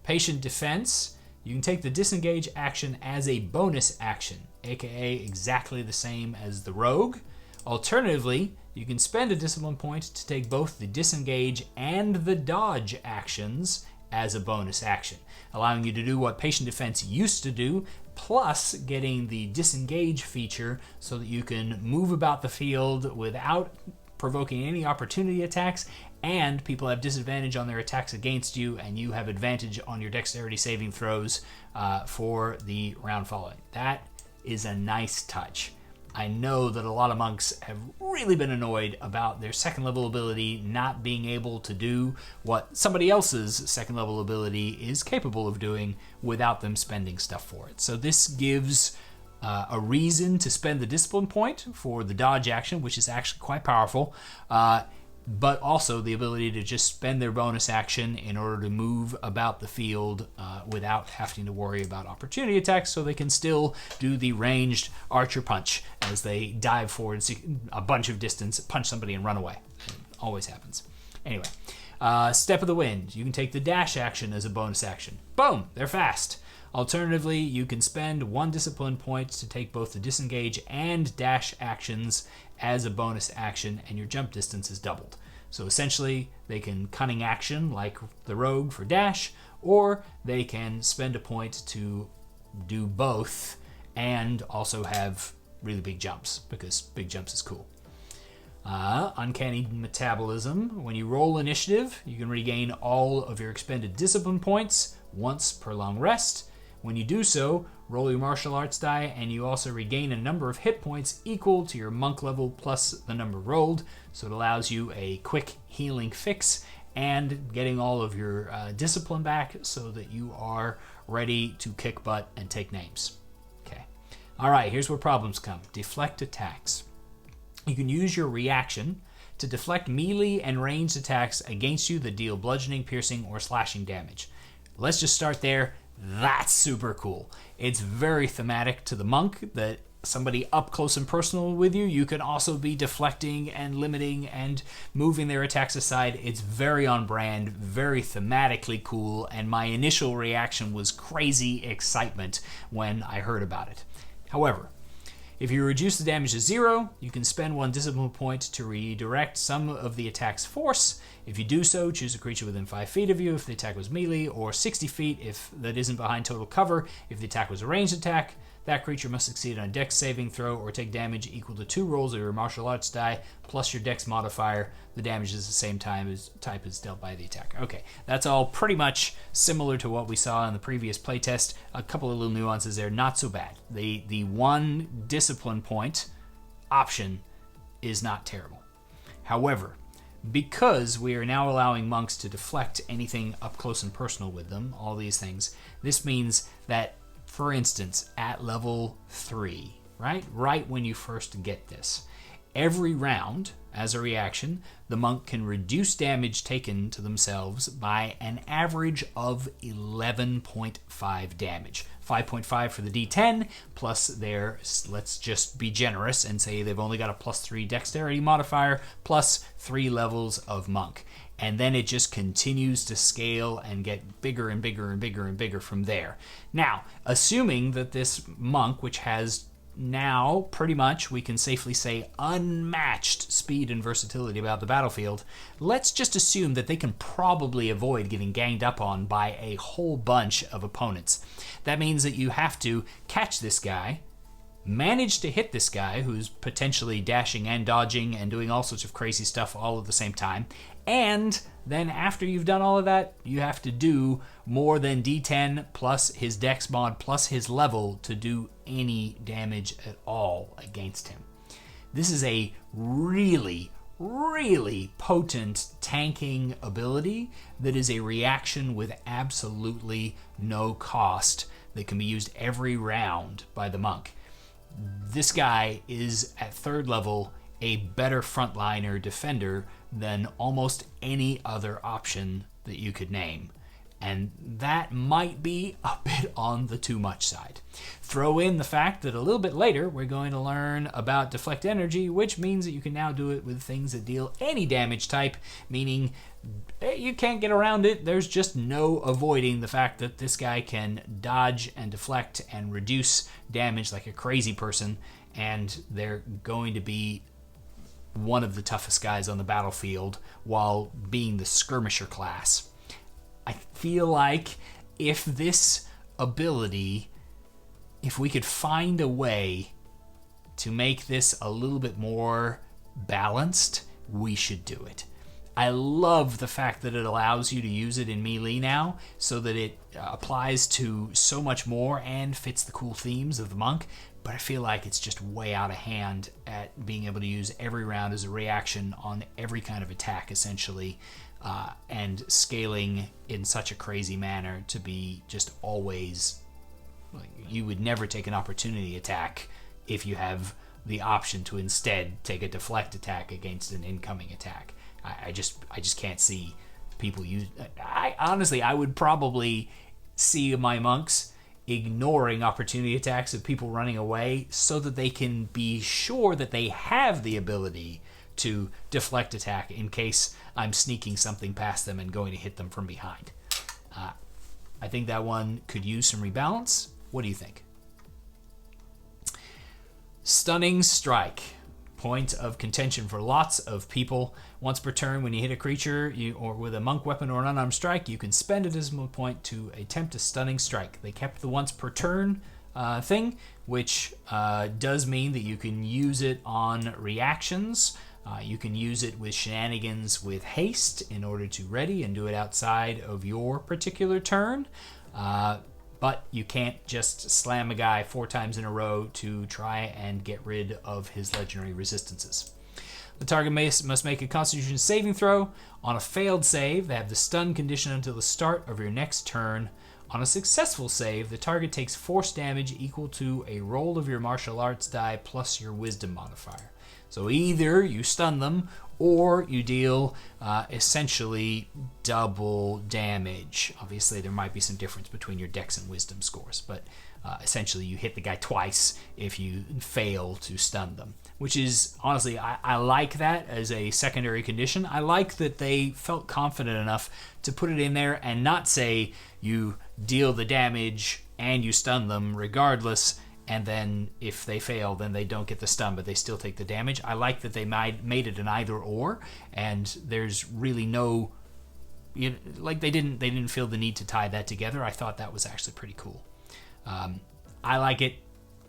Patient Defense. You can take the disengage action as a bonus action, aka exactly the same as the Rogue. Alternatively, you can spend a discipline point to take both the disengage and the dodge actions as a bonus action, allowing you to do what Patient Defense used to do, plus getting the disengage feature so that you can move about the field without provoking any opportunity attacks, and people have disadvantage on their attacks against you, and you have advantage on your dexterity saving throws for the round following. That is a nice touch. I know that a lot of monks have really been annoyed about their second level ability not being able to do what somebody else's second level ability is capable of doing without them spending stuff for it. So this gives a reason to spend the discipline point for the dodge action, which is actually quite powerful, but also the ability to just spend their bonus action in order to move about the field without having to worry about opportunity attacks, so they can still do the ranged archer punch as they dive forward a bunch of distance, punch somebody and run away. It always happens. Anyway, Step of the Wind. You can take the dash action as a bonus action. Boom! They're fast. Alternatively, you can spend 1 discipline point to take both the disengage and dash actions as a bonus action, and your jump distance is doubled. So essentially, they can cunning action like the Rogue for dash, or they can spend a point to do both and also have really big jumps, because big jumps is cool. Uncanny Metabolism. When you roll initiative, you can regain all of your expended discipline points once per long rest. When you do so, roll your martial arts die, and you also regain a number of hit points equal to your monk level plus the number rolled, so it allows you a quick healing fix and getting all of your discipline back so that you are ready to kick butt and take names. Okay. All right, here's where problems come. Deflect attacks. You can use your reaction to deflect melee and ranged attacks against you that deal bludgeoning, piercing, or slashing damage. Let's just start there. That's super cool. It's very thematic to the monk that somebody up close and personal with you, you can also be deflecting and limiting and moving their attacks aside. It's very on brand, very thematically cool, and my initial reaction was crazy excitement when I heard about it. However, if you reduce the damage to 0, you can spend 1 discipline point to redirect some of the attack's force. If you do so, choose a creature within 5 feet of you if the attack was melee, or 60 feet if that isn't behind total cover. If the attack was a ranged attack, that creature must succeed on a dex saving throw or take damage equal to 2 rolls of your martial arts die plus your dex modifier. The damage is the same type as dealt by the attacker. Okay, that's all pretty much similar to what we saw in the previous playtest. A couple of little nuances there, not so bad. The 1 discipline point option is not terrible. However, because we are now allowing monks to deflect anything up close and personal with them, all these things, this means that, for instance, at level 3, right when you first get this, every round, as a reaction, the monk can reduce damage taken to themselves by an average of 11.5 damage. 5.5 for the D10, plus their, let's just be generous and say they've only got a +3 dexterity modifier, plus 3 levels of monk. And then it just continues to scale and get bigger and bigger and bigger and bigger from there. Now, assuming that this monk, which has now pretty much, we can safely say, unmatched speed and versatility about the battlefield, let's just assume that they can probably avoid getting ganged up on by a whole bunch of opponents. That means that you have to catch this guy, manage to hit this guy who's potentially dashing and dodging and doing all sorts of crazy stuff all at the same time, and then after you've done all of that, you have to do more than D10 plus his dex mod plus his level to do any damage at all against him. This is a really, really potent tanking ability that is a reaction with absolutely no cost that can be used every round by the monk. This guy is, at 3rd level, a better frontliner defender than almost any other option that you could name. And that might be a bit on the too much side. Throw in the fact that a little bit later we're going to learn about deflect energy, which means that you can now do it with things that deal any damage type, meaning you can't get around it. There's just no avoiding the fact that this guy can dodge and deflect and reduce damage like a crazy person, and they're going to be one of the toughest guys on the battlefield while being the skirmisher class. I feel like if this ability, if we could find a way to make this a little bit more balanced, we should do it. I love the fact that it allows you to use it in melee now, so that it applies to so much more and fits the cool themes of the monk, but I feel like it's just way out of hand at being able to use every round as a reaction on every kind of attack, essentially, and scaling in such a crazy manner to be just always, like, you would never take an opportunity attack if you have the option to instead take a deflect attack against an incoming attack. I just can't see people use. I would probably see my monks ignoring opportunity attacks of people running away so that they can be sure that they have the ability to deflect attack in case I'm sneaking something past them and going to hit them from behind. I think that one could use some rebalance. What do you think? Stunning Strike. Point of contention for lots of people. Once per turn, when you hit a creature or with a monk weapon or an unarmed strike, you can spend a dismal point to attempt a stunning strike. They kept the once per turn thing, which does mean that you can use it on reactions. You can use it with shenanigans with haste in order to ready and do it outside of your particular turn. But you can't just slam a guy 4 times in a row to try and get rid of his legendary resistances. The target must make a Constitution saving throw. On a failed save, they have the stun condition until the start of your next turn. On a successful save, the target takes force damage equal to a roll of your martial arts die plus your wisdom modifier. So either you stun them or you deal essentially double damage. Obviously, there might be some difference between your dex and wisdom scores, but essentially you hit the guy twice if you fail to stun them, which is, honestly, I like that as a secondary condition. I like that they felt confident enough to put it in there and not say you deal the damage and you stun them regardless, and then if they fail, then they don't get the stun, but they still take the damage. I like that they made it an either or, and there's really no, they didn't feel the need to tie that together. I thought that was actually pretty cool. I like it.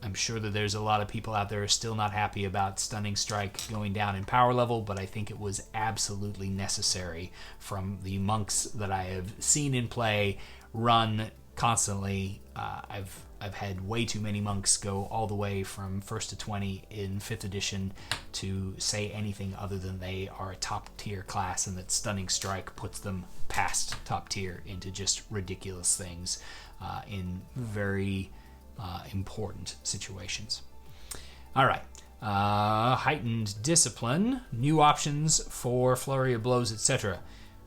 I'm sure that there's a lot of people out there who are still not happy about Stunning Strike going down in power level, but I think it was absolutely necessary from the monks that I have seen in play run constantly. I've had way too many monks go all the way from 1st to 20 in 5th edition to say anything other than they are a top tier class, and that Stunning Strike puts them past top tier into just ridiculous things in very important situations. All right. Heightened Discipline, new options for Flurry of Blows, etc.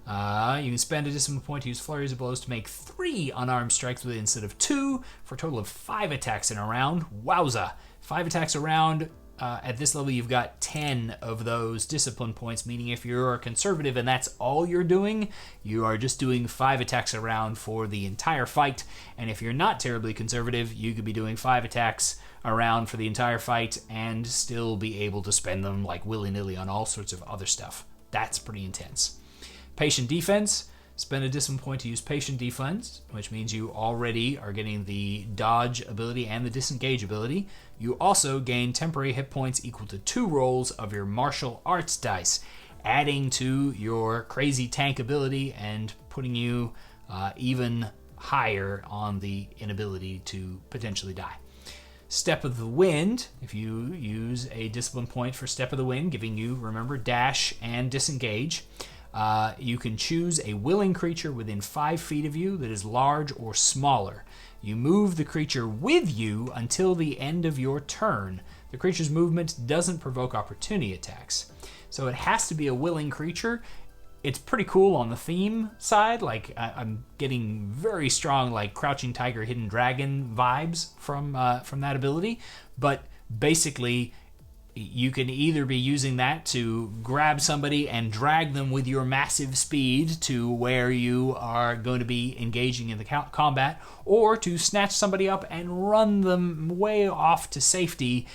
You can spend a discipline point to use flurries of blows to make 3 unarmed strikes with it instead of 2 for a total of 5 attacks in a round. Wowza! 5 attacks a round. At this level, you've got 10 of those discipline points, meaning if you're conservative and that's all you're doing, you are just doing 5 attacks a round for the entire fight. And if you're not terribly conservative, you could be doing 5 attacks a round for the entire fight and still be able to spend them like willy-nilly on all sorts of other stuff. That's pretty intense. Patient Defense, spend a discipline point to use Patient Defense, which means you already are getting the dodge ability and the disengage ability. You also gain temporary hit points equal to 2 rolls of your martial arts dice, adding to your crazy tank ability and putting you even higher on the inability to potentially die. Step of the Wind, if you use a discipline point for Step of the Wind, giving you, remember, dash and disengage. You can choose a willing creature within 5 feet of you that is large or smaller. You move the creature with you until the end of your turn. The creature's movement doesn't provoke opportunity attacks. So it has to be a willing creature. It's pretty cool on the theme side. Like, I'm getting very strong, like, Crouching Tiger, Hidden Dragon vibes from that ability. But basically, you can either be using that to grab somebody and drag them with your massive speed to where you are going to be engaging in the combat, or to snatch somebody up and run them way off to safety,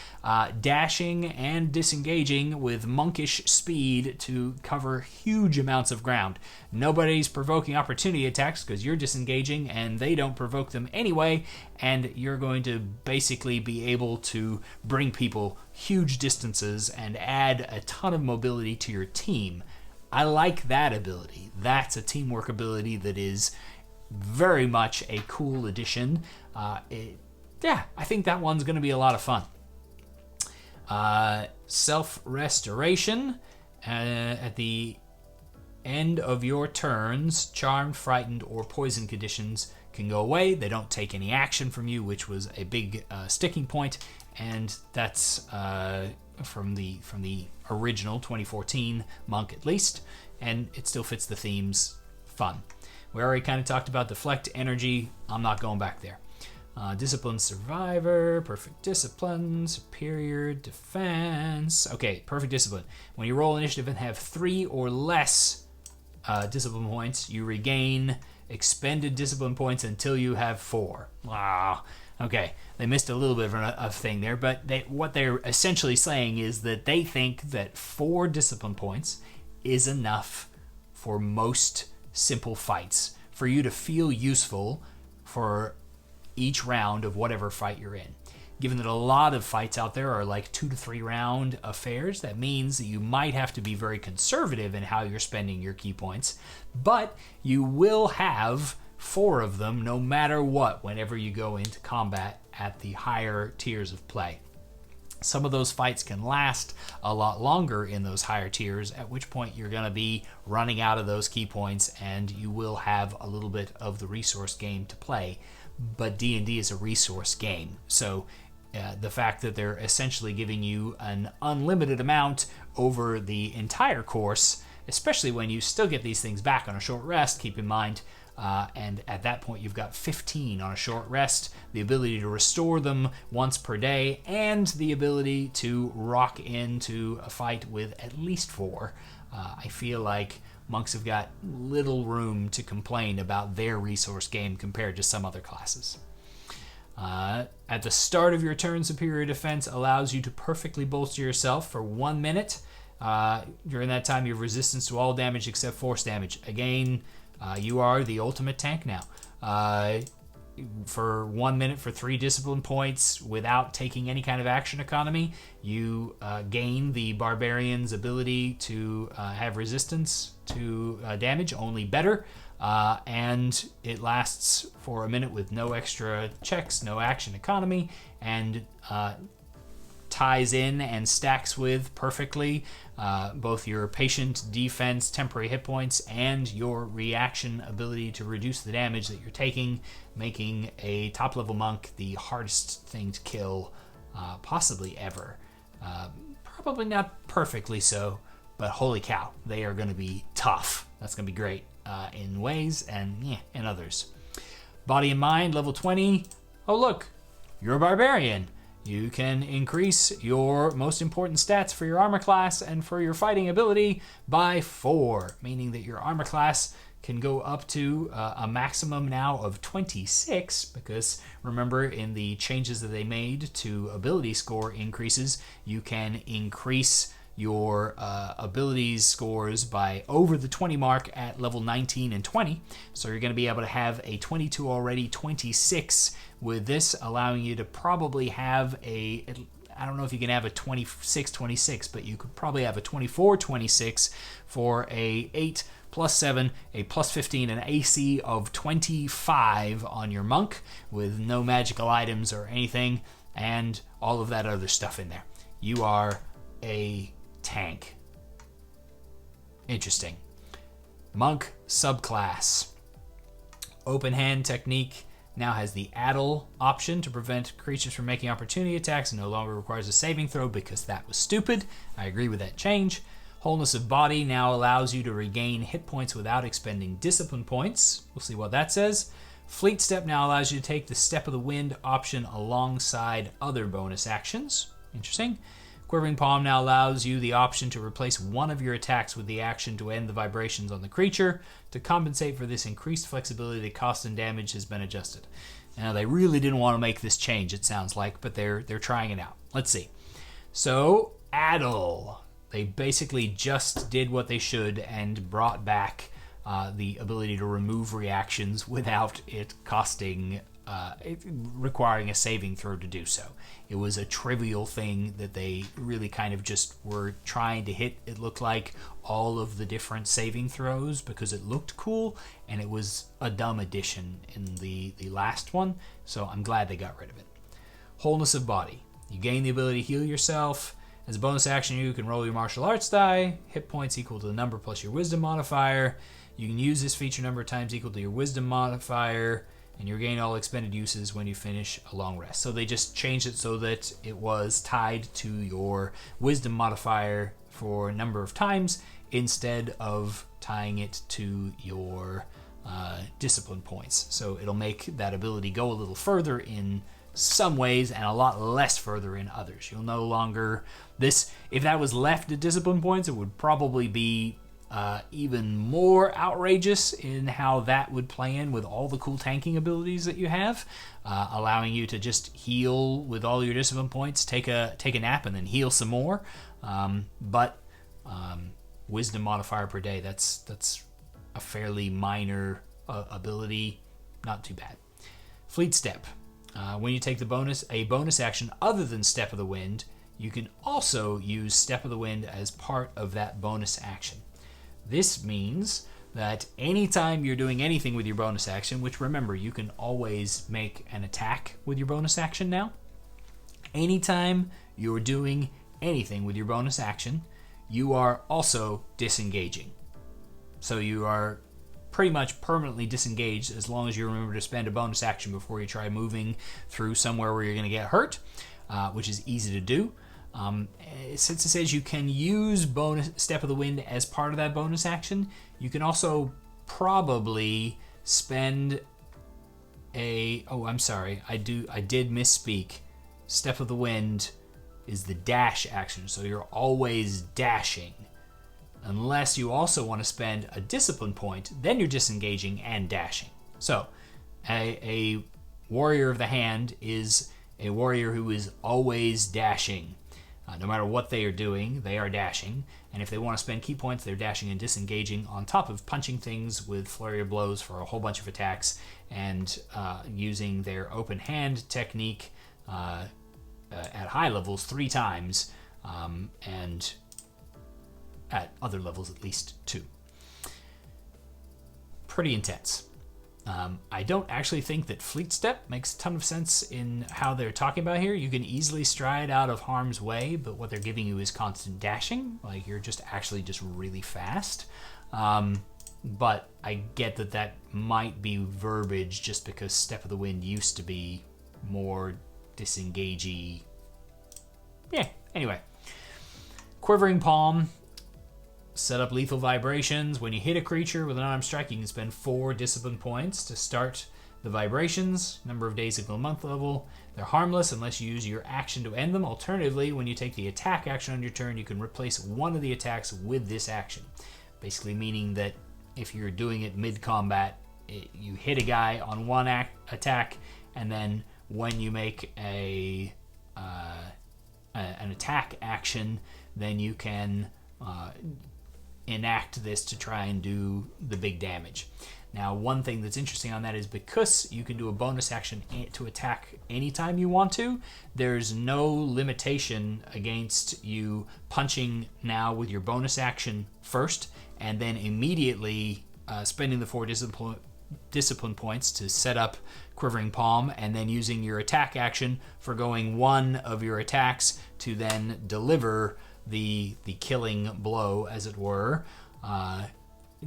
dashing and disengaging with monkish speed to cover huge amounts of ground. Nobody's provoking opportunity attacks because you're disengaging and they don't provoke them anyway, and you're going to basically be able to bring people huge distances and add a ton of mobility to your team. I like that ability. That's a teamwork ability that is very much a cool addition. I think that one's going to be a lot of fun. Self-restoration. At the end of your turns, charmed, frightened, or poison conditions can go away. They don't take any action from you, which was a big sticking point, and that's from the original 2014 Monk at least, and it still fits the themes. Fun. We already kind of talked about deflect energy. I'm not going back there. Discipline Survivor, Perfect Discipline, Superior Defense. Okay, Perfect Discipline. When you roll initiative and have 3 or less discipline points, you regain expended discipline points until you have 4. Wow. Okay, they missed a little bit of a thing there, but what they're essentially saying is that they think that 4 discipline points is enough for most simple fights, for you to feel useful for each round of whatever fight you're in. Given that a lot of fights out there are like 2 to 3 round affairs, that means that you might have to be very conservative in how you're spending your key points, but you will have 4 of them no matter what whenever you go into combat at the higher tiers of play. Some of those fights can last a lot longer in those higher tiers, at which point you're going to be running out of those key points and you will have a little bit of the resource game to play. But D&D is a resource game, so the fact that they're essentially giving you an unlimited amount over the entire course, especially when you still get these things back on a short rest, keep in mind, and at that point you've got 15 on a short rest, the ability to restore them once per day, and the ability to rock into a fight with at least 4. I feel like monks have got little room to complain about their resource game compared to some other classes. At the start of your turn, Superior Defense allows you to perfectly bolster yourself for 1 minute. During that time, you have resistance to all damage except force damage. Again, you are the ultimate tank now. for 1 minute for 3 discipline points without taking any kind of action economy. You gain the Barbarian's ability to have resistance to damage, only better. And it lasts for a minute with no extra checks, no action economy, and ties in and stacks with perfectly both your patient, defense, temporary hit points, and your reaction ability to reduce the damage that you're taking, making a top-level monk the hardest thing to kill possibly ever. Probably not perfectly so, but holy cow, they are going to be tough. That's going to be great in ways and in others. Body and mind, level 20. Oh, look, you're a barbarian. You can increase your most important stats for your armor class and for your fighting ability by 4, meaning that your armor class can go up to a maximum now of 26, because remember, in the changes that they made to ability score increases, you can increase your abilities scores by over the 20 mark at level 19 and 20. So you're going to be able to have a 22 already, 26 with this, allowing you to probably have I don't know if you can have a 26-26, but you could probably have a 24-26 for a 8 plus 7, a plus 15, an AC of 25 on your monk with no magical items or anything, and all of that other stuff in there. You are a tank. Interesting. Monk subclass. Open hand technique now has the addle option to prevent creatures from making opportunity attacks and no longer requires a saving throw because that was stupid. I agree with that change. Wholeness of body now allows you to regain hit points without expending discipline points. We'll see what that says. Fleet step now allows you to take the step of the wind option alongside other bonus actions. Interesting. Quivering Palm now allows you the option to replace one of your attacks with the action to end the vibrations on the creature. To compensate for this increased flexibility, the cost and damage has been adjusted. Now, they really didn't want to make this change, it sounds like, but they're trying it out. Let's see. So, Addle. They basically just did what they should and brought back the ability to remove reactions without it costing requiring a saving throw to do so. It was a trivial thing that they really kind of just were trying to hit. It looked like all of the different saving throws because it looked cool, and it was a dumb addition in the last one, so I'm glad they got rid of it. Wholeness of body. You gain the ability to heal yourself. As a bonus action, you can roll your martial arts die. Hit points equal to the number plus your wisdom modifier. You can use this feature number of times equal to your wisdom modifier, and you regain all expended uses when you finish a long rest. So they just changed it so that it was tied to your wisdom modifier for a number of times instead of tying it to your discipline points. So it'll make that ability go a little further in some ways and a lot less further in others. You'll no longer... if that was left at discipline points, it would probably be even more outrageous in how that would play in with all the cool tanking abilities that you have, allowing you to just heal with all your discipline points, take a nap, and then heal some more. But wisdom modifier per day, that's a fairly minor ability, not too bad. Fleet step. When you take a bonus action other than Step of the Wind, you can also use Step of the Wind as part of that bonus action. This means that anytime you're doing anything with your bonus action, which remember, you can always make an attack with your bonus action now. Anytime you're doing anything with your bonus action, you are also disengaging. So you are pretty much permanently disengaged as long as you remember to spend a bonus action before you try moving through somewhere where you're going to get hurt, which is easy to do. Since it says you can use bonus Step of the Wind as part of that bonus action, you can also probably spend I'm sorry, I did misspeak. Step of the Wind is the dash action, so you're always dashing. Unless you also want to spend a discipline point, then you're disengaging and dashing. So, a warrior of the hand is a warrior who is always dashing. No matter what they are doing, they are dashing. And if they want to spend key points, they're dashing and disengaging on top of punching things with flurry of blows for a whole bunch of attacks and using their open hand technique at high levels 3 times and at other levels at least 2. Pretty intense. I don't actually think that Fleet Step makes a ton of sense in how they're talking about here. You can easily stride out of harm's way, but what they're giving you is constant dashing. Like, you're just really fast. But I get that might be verbiage just because Step of the Wind used to be more disengagey. Yeah, anyway. Quivering Palm. Set up lethal vibrations. When you hit a creature with an unarmed strike, you can spend 4 discipline points to start the vibrations. Number of days equal month level. They're harmless unless you use your action to end them. Alternatively, when you take the attack action on your turn, you can replace one of the attacks with this action. Basically meaning that if you're doing it mid-combat, you hit a guy on one attack, and then when you make an attack action, then you can enact this to try and do the big damage. Now, one thing that's interesting on that is because you can do a bonus action to attack anytime you want to, there's no limitation against you punching now with your bonus action first and then immediately spending the 4 discipline points to set up Quivering Palm and then using your attack action for going one of your attacks to then deliver the killing blow, as it were,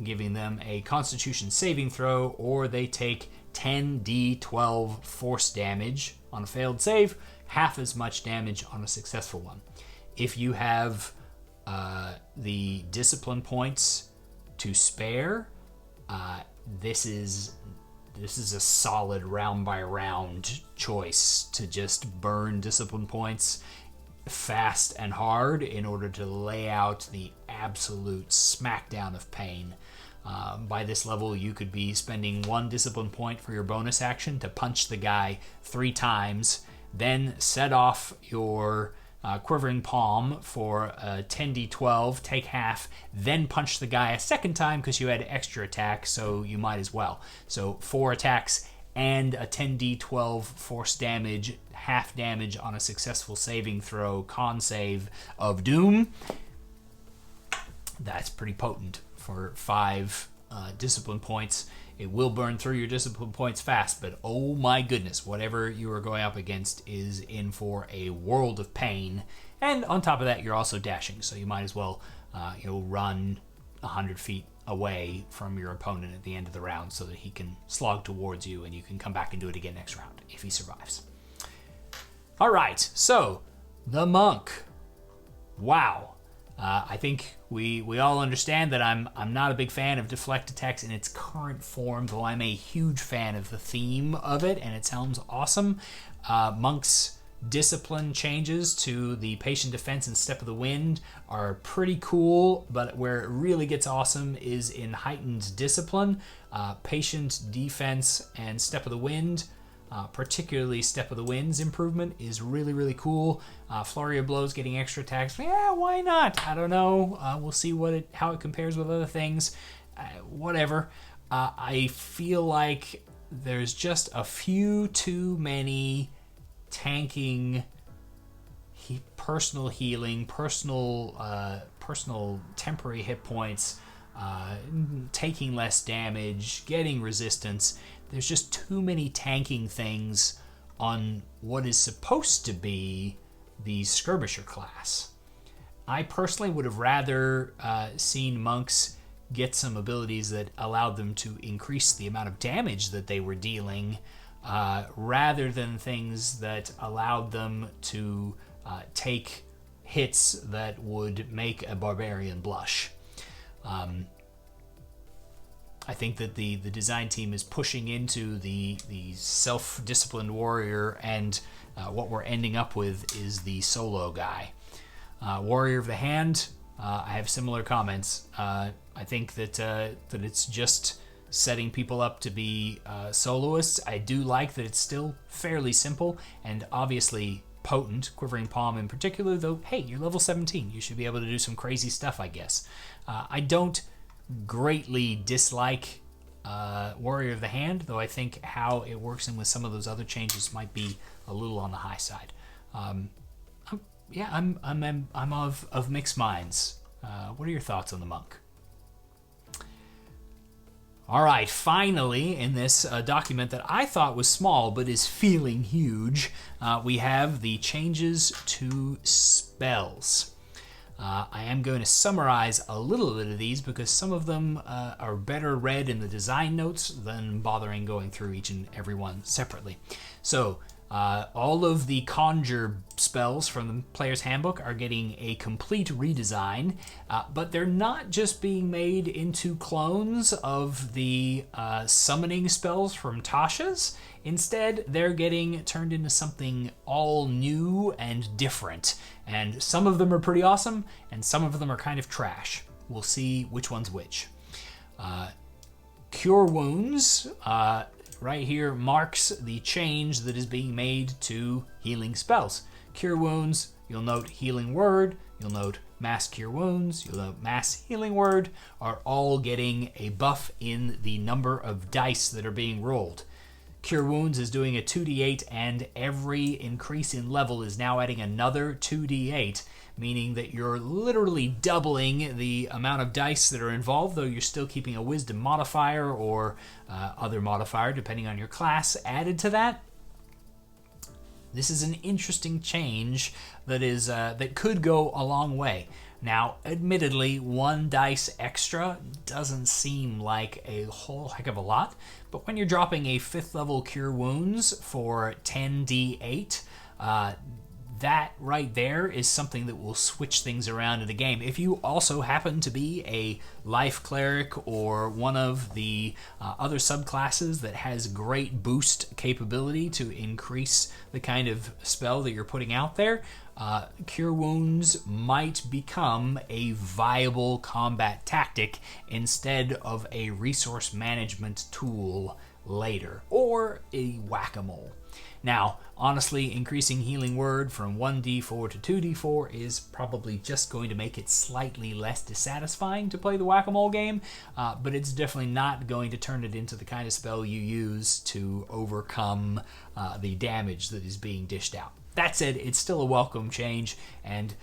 giving them a Constitution saving throw, or they take 10d12 force damage on a failed save, half as much damage on a successful one. If you have the discipline points to spare, this is a solid round by round choice to just burn discipline points fast and hard in order to lay out the absolute smackdown of pain. By this level, you could be spending 1 discipline point for your bonus action to punch the guy 3 times, then set off your Quivering Palm for 10d12, take half, then punch the guy a second time because you had extra attack, so you might as well. So 4 attacks and a 10d12 force damage, half damage on a successful saving throw, con save of doom. That's pretty potent for 5 discipline points. It will burn through your discipline points fast, but oh my goodness, whatever you are going up against is in for a world of pain. And on top of that, you're also dashing, so you might as well run 100 feet away from your opponent at the end of the round so that he can slog towards you and you can come back and do it again next round if he survives. All right, so the monk. Wow. I think we all understand that I'm not a big fan of deflect attacks in its current form, though I'm a huge fan of the theme of it, and it sounds awesome. Monk's discipline changes to the patient defense and step of the wind are pretty cool, but where it really gets awesome is in heightened discipline. Patient defense and step of the wind, particularly Step of the Wind's improvement, is really, really cool. Flurry of Blows getting extra attacks. Yeah, why not? I don't know. We'll see how it compares with other things. Whatever. I feel like there's just a few too many tanking, personal healing, personal temporary hit points, taking less damage, getting resistance. There's just too many tanking things on what is supposed to be the skirmisher class. I personally would have rather seen monks get some abilities that allowed them to increase the amount of damage that they were dealing, rather than things that allowed them to take hits that would make a barbarian blush. I think that the design team is pushing into the self-disciplined warrior, and what we're ending up with is the solo guy. Warrior of the Hand, I have similar comments. I think that it's just setting people up to be soloists. I do like that it's still fairly simple, and obviously potent, Quivering Palm in particular, though, hey, you're level 17. You should be able to do some crazy stuff, I guess. I don't greatly dislike Warrior of the Hand, though I think how it works in with some of those other changes might be a little on the high side. I'm of mixed minds. What are your thoughts on the Monk? All right, finally, in this document that I thought was small but is feeling huge, we have the changes to spells. I am going to summarize a little bit of these because some of them are better read in the design notes than bothering going through each and every one separately. So, all of the conjure spells from the player's handbook are getting a complete redesign, but they're not just being made into clones of the summoning spells from Tasha's. Instead, they're getting turned into something all new and different. And some of them are pretty awesome, and some of them are kind of trash. We'll see which one's which. Cure Wounds, right here marks the change that is being made to healing spells. Cure Wounds, you'll note Healing Word, you'll note Mass Cure Wounds, you'll note Mass Healing Word, are all getting a buff in the number of dice that are being rolled. Cure Wounds is doing a 2d8, and every increase in level is now adding another 2d8, meaning that you're literally doubling the amount of dice that are involved, though you're still keeping a wisdom modifier or other modifier, depending on your class, added to that. This is an interesting change that could go a long way. Now, admittedly, 1 dice extra doesn't seem like a whole heck of a lot, but when you're dropping a 5th level Cure Wounds for 10d8, that right there is something that will switch things around in the game. If you also happen to be a Life Cleric or one of the other subclasses that has great boost capability to increase the kind of spell that you're putting out there, Cure Wounds might become a viable combat tactic instead of a resource management tool later, or a whack-a-mole. Now, honestly, increasing Healing Word from 1d4 to 2d4 is probably just going to make it slightly less dissatisfying to play the whack-a-mole game, but it's definitely not going to turn it into the kind of spell you use to overcome the damage that is being dished out. That said, it's still a welcome change, and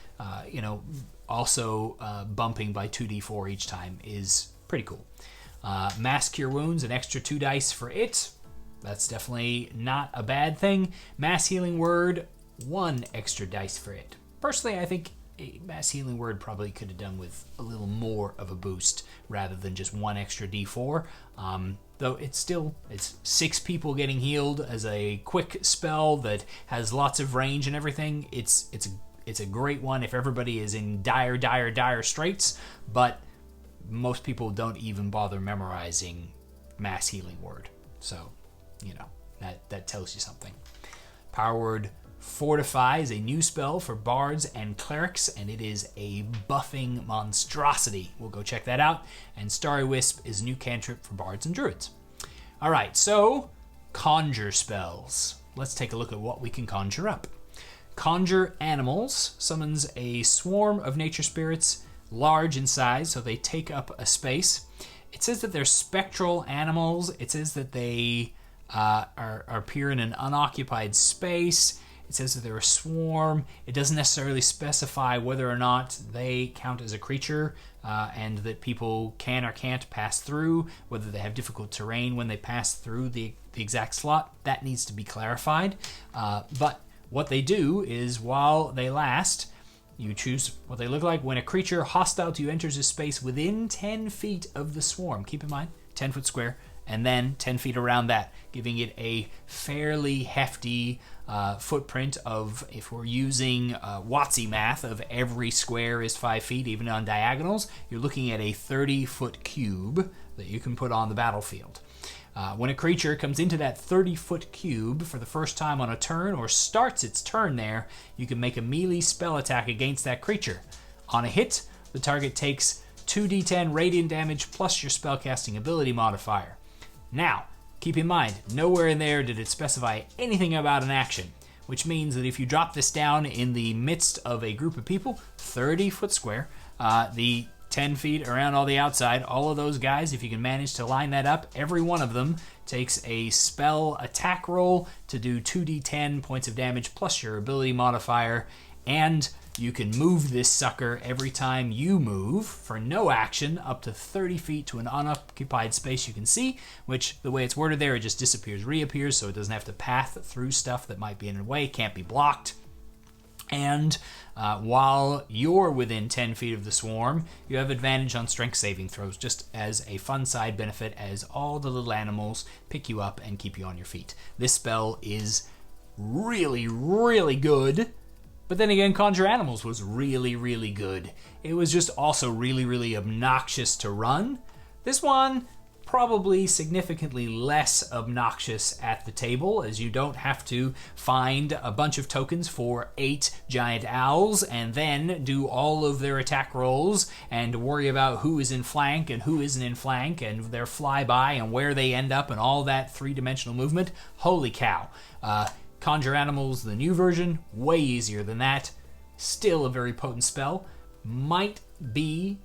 also bumping by 2d4 each time is pretty cool. Mass Cure Wounds, an extra 2 dice for it. That's definitely not a bad thing. Mass Healing Word, 1 extra dice for it. Personally, I think a Mass Healing Word probably could have done with a little more of a boost rather than just 1 extra d4. Though it's 6 people getting healed as a quick spell that has lots of range and everything. It's a great one if everybody is in dire straits, but most people don't even bother memorizing Mass Healing Word. So, that tells you something. Power Word Fortify is a new spell for bards and clerics, and it is a buffing monstrosity. We'll go check that out. And Starry Wisp is a new cantrip for bards and druids. All right, so conjure spells. Let's take a look at what we can conjure up. Conjure Animals summons a swarm of nature spirits, large in size, so they take up a space. It says that they're spectral animals. It says that they appear in an unoccupied space. It says that they're a swarm. It doesn't necessarily specify whether or not they count as a creature and that people can or can't pass through, whether they have difficult terrain when they pass through the exact slot. That needs to be clarified. But what they do is, while they last, you choose what they look like. When a creature hostile to you enters a space within 10 feet of the swarm, keep in mind, 10-foot square, and then 10 feet around that, giving it a fairly hefty footprint of, if we're using WotC math of every square is 5 feet, even on diagonals, you're looking at a 30-foot cube that you can put on the battlefield. When a creature comes into that 30-foot cube for the first time on a turn or starts its turn there, you can make a melee spell attack against that creature. On a hit, the target takes 2d10 radiant damage plus your spellcasting ability modifier. Now, keep in mind, nowhere in there did it specify anything about an action. which means that if you drop this down in the midst of a group of people, 30-foot square, the 10 feet around all the outside, all of those guys, if you can manage to line that up, every one of them takes a spell attack roll to do 2d10 points of damage plus your ability modifier, and you can move this sucker every time you move for no action up to 30 feet to an unoccupied space you can see, which the way it's worded there, it just disappears, reappears, so it doesn't have to path through stuff that might be in the way, can't be blocked. And while you're within 10 feet of the swarm, you have advantage on strength saving throws, just as a fun side benefit as all the little animals pick you up and keep you on your feet. This spell is really, really good, but then again, Conjure Animals was really, really good. It was just also really, really obnoxious to run. This one, probably significantly less obnoxious at the table, as you don't have to find a bunch of tokens for 8 giant owls and then do all of their attack rolls and worry about who is in flank and who isn't in flank and their flyby and where they end up and all that three-dimensional movement. Holy cow. Conjure Animals, the new version, way easier than that. Still a very potent spell. Might be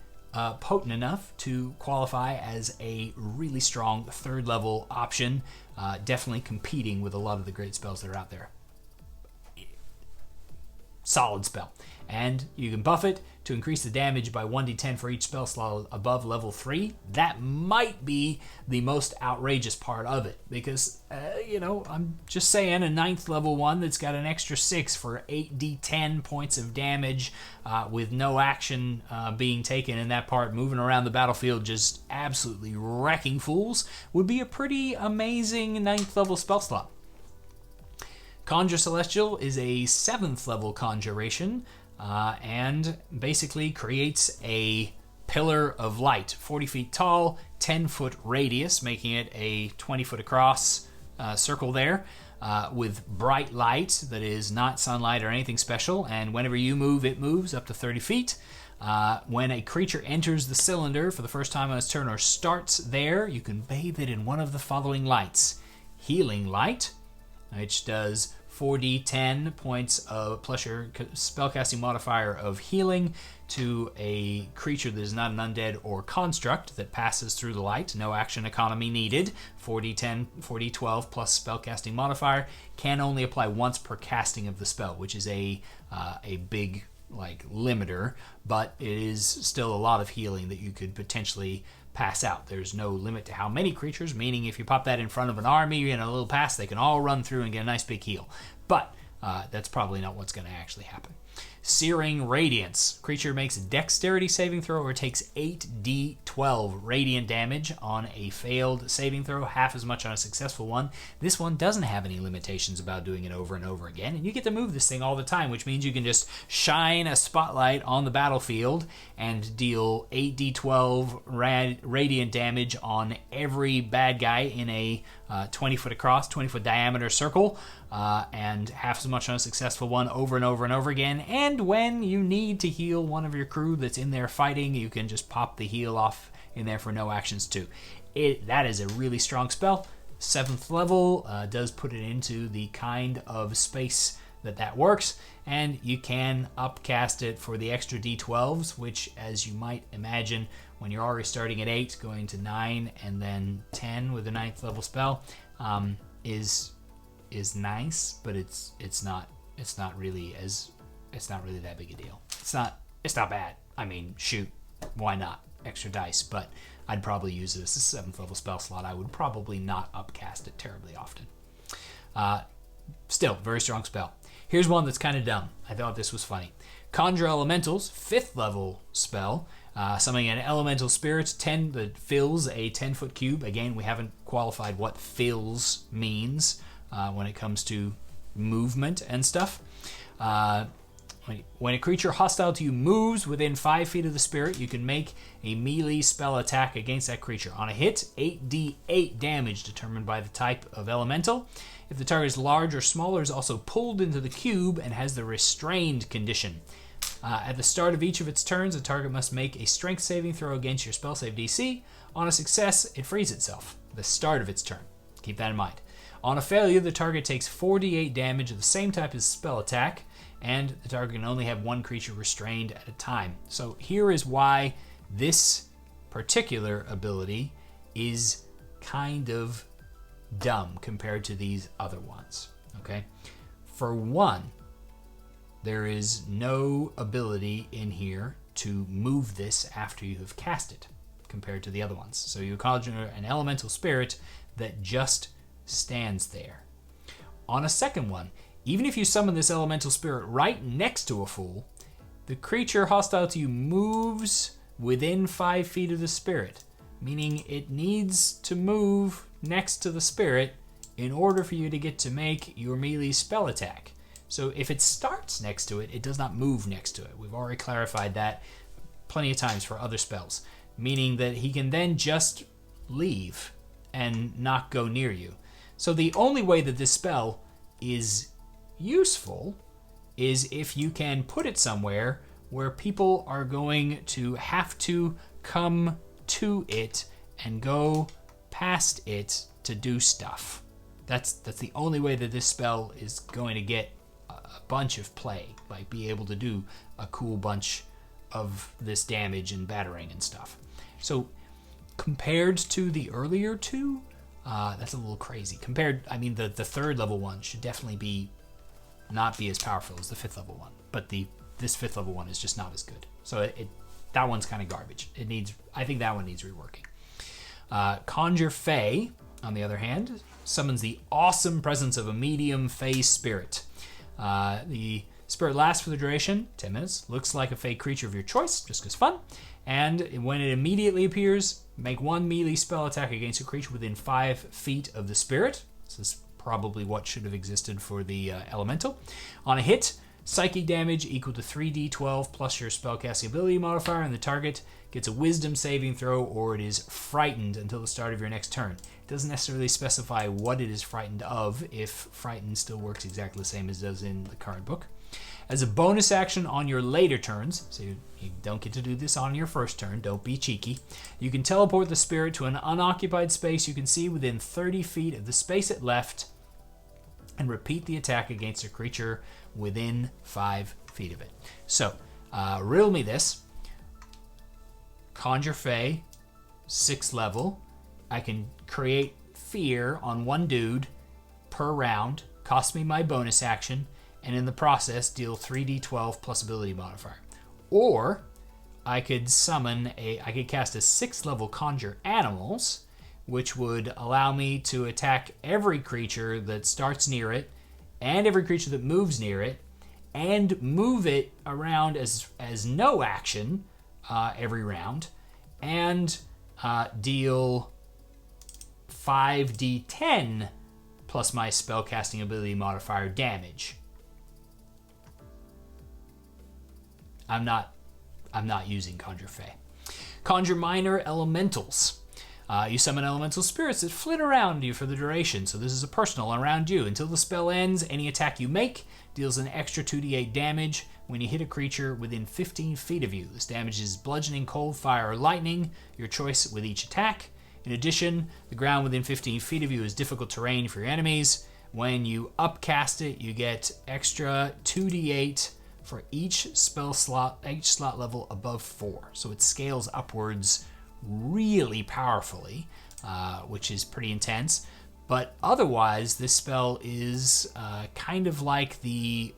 potent enough to qualify as a really strong third level option, definitely competing with a lot of the great spells that are out there. Solid spell. And you can buff it to increase the damage by 1d10 for each spell slot above level 3. That might be the most outrageous part of it, because, I'm just saying, a 9th level one that's got an extra 6 for 8d10 points of damage with no action being taken in that part, moving around the battlefield just absolutely wrecking fools, would be a pretty amazing 9th level spell slot. Conjure Celestial is a 7th level conjuration, and basically creates a pillar of light, 40 feet tall, 10-foot radius, making it a 20-foot across circle there, with bright light that is not sunlight or anything special, and whenever you move, it moves up to 30 feet. When a creature enters the cylinder for the first time on its turn or starts there, you can bathe it in one of the following lights. Healing Light, which does 4d10 points of plus your spellcasting modifier of healing to a creature that is not an undead or construct that passes through the light. No action economy needed. 4d10, 4d12 plus spellcasting modifier. Can only apply once per casting of the spell, which is a big limiter, but it is still a lot of healing that you could potentially pass out. There's no limit to how many creatures, meaning if you pop that in front of an army in a little pass, they can all run through and get a nice big heal. But that's probably not what's going to actually happen. Searing Radiance. Creature makes a dexterity saving throw or takes 8d12 radiant damage on a failed saving throw, half as much on a successful one. This one doesn't have any limitations about doing it over and over again, and you get to move this thing all the time, which means you can just shine a spotlight on the battlefield and deal 8d12 radiant damage on every bad guy in a 20-foot across, 20-foot diameter circle, and half as much on a successful one over and over and over again. And when you need to heal one of your crew that's in there fighting, you can just pop the heal off in there for no actions too. That is a really strong spell. 7th level does put it into the kind of space that works, and you can upcast it for the extra d12s, which, as you might imagine, when you're already starting at 8, going to 9 and then 10 with a 9th level spell, is nice, but it's not really that big a deal. It's not bad. I mean, shoot, why not? Extra dice, but I'd probably use it as a 7th level spell slot. I would probably not upcast it terribly often. Still, very strong spell. Here's one that's kind of dumb. I thought this was funny. Conjure Elementals, 5th level spell. Summoning an elemental spirit that fills a 10-foot cube. Again, we haven't qualified what fills means when it comes to movement and stuff. When a creature hostile to you moves within 5 feet of the spirit, you can make a melee spell attack against that creature. On a hit, 8d8 damage determined by the type of elemental. If the target is large or smaller, is also pulled into the cube and has the restrained condition. At the start of each of its turns, the target must make a strength saving throw against your spell save DC. On a success, it frees itself. At the start of its turn. Keep that in mind. On a failure, the target takes 4d8 damage of the same type as spell attack, and the target can only have one creature restrained at a time. So here is why this particular ability is kind of dumb compared to these other ones. Okay? For one, there is no ability in here to move this after you have cast it compared to the other ones. So you conjure an elemental spirit that just stands there. On a second one, even if you summon this elemental spirit right next to a fool, the creature hostile to you moves within 5 feet of the spirit, meaning it needs to move next to the spirit in order for you to get to make your melee spell attack. So if it starts next to it, it does not move next to it. We've already clarified that plenty of times for other spells, meaning that he can then just leave and not go near you. So the only way that this spell is useful is if you can put it somewhere where people are going to have to come to it and go past it to do stuff. That's the only way that this spell is going to get a bunch of play, like be able to do a cool bunch of this damage and battering and stuff. So compared to the earlier two, that's a little crazy. The third level one should definitely not be as powerful as the 5th level one, but this 5th level one is just not as good. So that one's kind of garbage. I think that one needs reworking. Conjure Fey, on the other hand, summons the awesome presence of a medium Fey spirit. The spirit lasts for the duration, 10 minutes, looks like a Fey creature of your choice, just because fun, and when it immediately appears, make one melee spell attack against a creature within 5 feet of the spirit. This is probably what should have existed for the elemental. On a hit, psychic damage equal to 3d12 plus your spellcasting ability modifier, and the target gets a wisdom saving throw or it is frightened until the start of your next turn. It doesn't necessarily specify what it is frightened of, if frightened still works exactly the same as it does in the current book. As a bonus action on your later turns, so you don't get to do this on your first turn, don't be cheeky, you can teleport the spirit to an unoccupied space you can see within 30 feet of the space it left and repeat the attack against a creature within 5 feet of it. So, riddle me this. Conjure Fey, 6th level. I can create fear on one dude per round, cost me my bonus action, and in the process deal 3d12 plus ability modifier. Or I could cast a 6th level Conjure Animals, which would allow me to attack every creature that starts near it and every creature that moves near it, and move it around as no action every round, and deal 5d10 plus my spellcasting ability modifier damage. I'm not using Conjure Fey. Conjure Minor Elementals. You summon elemental spirits that flit around you for the duration, so this is a personal around you. Until the spell ends, any attack you make deals an extra 2d8 damage when you hit a creature within 15 feet of you. This damage is bludgeoning, cold, fire, or lightning, your choice with each attack. In addition, the ground within 15 feet of you is difficult terrain for your enemies. When you upcast it, you get extra 2d8 for each slot level above 4. So it scales upwards really powerfully, which is pretty intense. But otherwise, this spell is kind of like the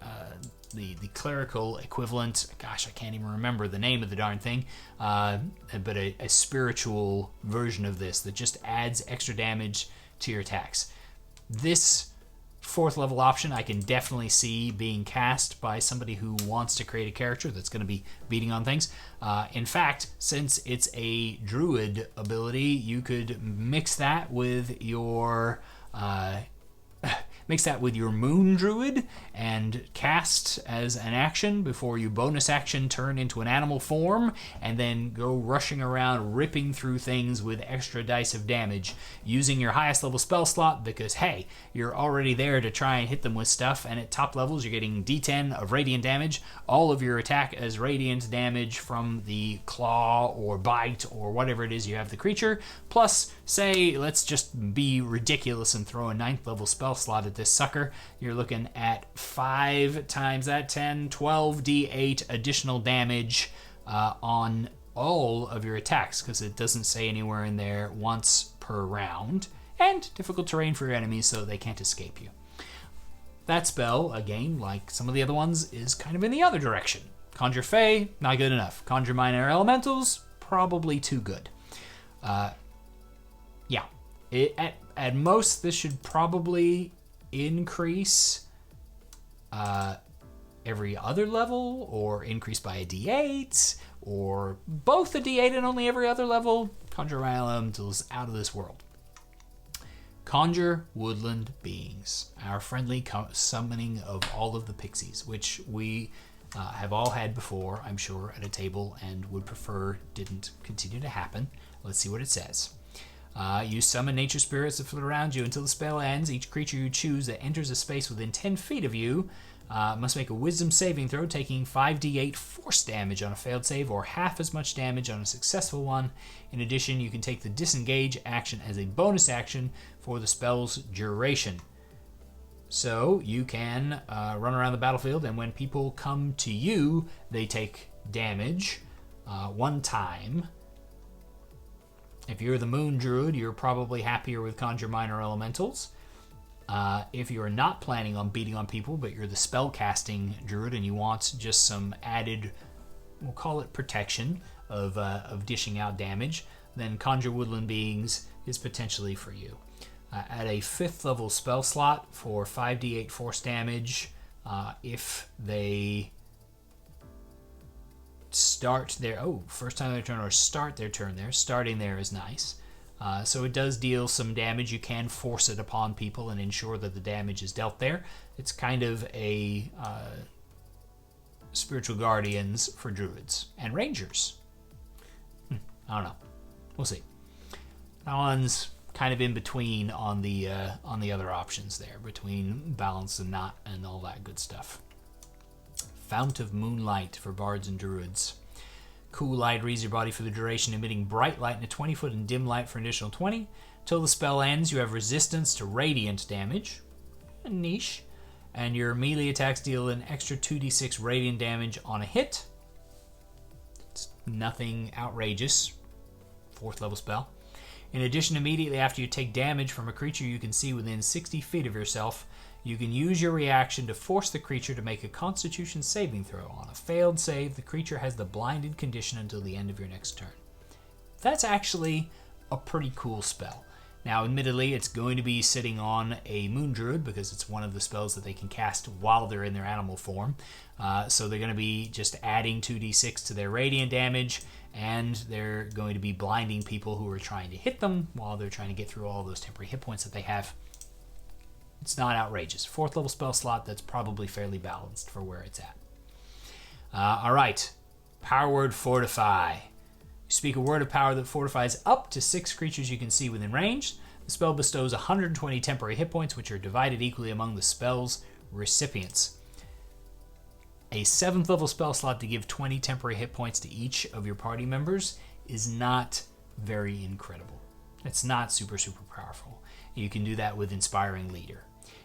clerical equivalent. Gosh, I can't even remember the name of the darn thing. But a spiritual version of this that just adds extra damage to your attacks. This 4th level option I can definitely see being cast by somebody who wants to create a character that's going to be beating on things. In fact, since it's a druid ability, you could mix that with your Mix that with your Moon Druid and cast as an action before you bonus action turn into an animal form, and then go rushing around ripping through things with extra dice of damage using your highest level spell slot, because hey, you're already there to try and hit them with stuff, and at top levels you're getting d10 of radiant damage, all of your attack as radiant damage from the claw or bite or whatever it is you have the creature, plus say let's just be ridiculous and throw a 9th level spell slot at this sucker. You're looking at 5 times that 10, 12 d8 additional damage on all of your attacks, because it doesn't say anywhere in there once per round, and difficult terrain for your enemies so they can't escape you. That spell, again, like some of the other ones, is kind of in the other direction. Conjure Fey, not good enough. Conjure Minor Elementals, probably too good. At most, this should probably increase every other level, or increase by a d8, or both a d8 and only every other level. Conjure Minor Elementals out of this world. Conjure Woodland Beings, our friendly summoning of all of the pixies, which we have all had before, I'm sure, at a table, and would prefer didn't continue to happen. Let's see what it says. You summon nature spirits that float around you until the spell ends. Each creature you choose that enters a space within 10 feet of you must make a wisdom saving throw, taking 5d8 force damage on a failed save, or half as much damage on a successful one. In addition, you can take the disengage action as a bonus action for the spell's duration. So you can run around the battlefield, and when people come to you, they take damage one time. If you're the Moon Druid, you're probably happier with Conjure Minor Elementals. If you're not planning on beating on people, but you're the spell-casting Druid and you want just some added, we'll call it protection, of dishing out damage, then Conjure Woodland Beings is potentially for you. At a 5th level spell slot for 5d8 force damage, if they start their first time their turn, or start their turn there. Starting there is nice. So it does deal some damage. You can force it upon people and ensure that the damage is dealt there. It's kind of a spiritual guardians for druids and rangers. I don't know. We'll see. That one's kind of in between on the other options there, between balance and not and all that good stuff. Fount of Moonlight for bards and druids. Cool light reads your body for the duration, emitting bright light in a 20-foot and dim light for an additional 20. Till the spell ends, you have resistance to radiant damage. A niche. And your melee attacks deal an extra 2d6 radiant damage on a hit. It's nothing outrageous. 4th level spell. In addition, immediately after you take damage from a creature you can see within 60 feet of yourself, you can use your reaction to force the creature to make a Constitution saving throw. On a failed save, the creature has the blinded condition until the end of your next turn. That's actually a pretty cool spell. Now, admittedly, it's going to be sitting on a Moon Druid because it's one of the spells that they can cast while they're in their animal form. So they're going to be just adding 2d6 to their radiant damage, and they're going to be blinding people who are trying to hit them while they're trying to get through all those temporary hit points that they have. It's not outrageous. 4th level spell slot, that's probably fairly balanced for where it's at. All right. Power word Fortify. You speak a word of power that fortifies up to 6 creatures you can see within range. The spell bestows 120 temporary hit points, which are divided equally among the spell's recipients. A 7th level spell slot to give 20 temporary hit points to each of your party members is not very incredible. It's not super, super powerful. You can do that with Inspiring Leader.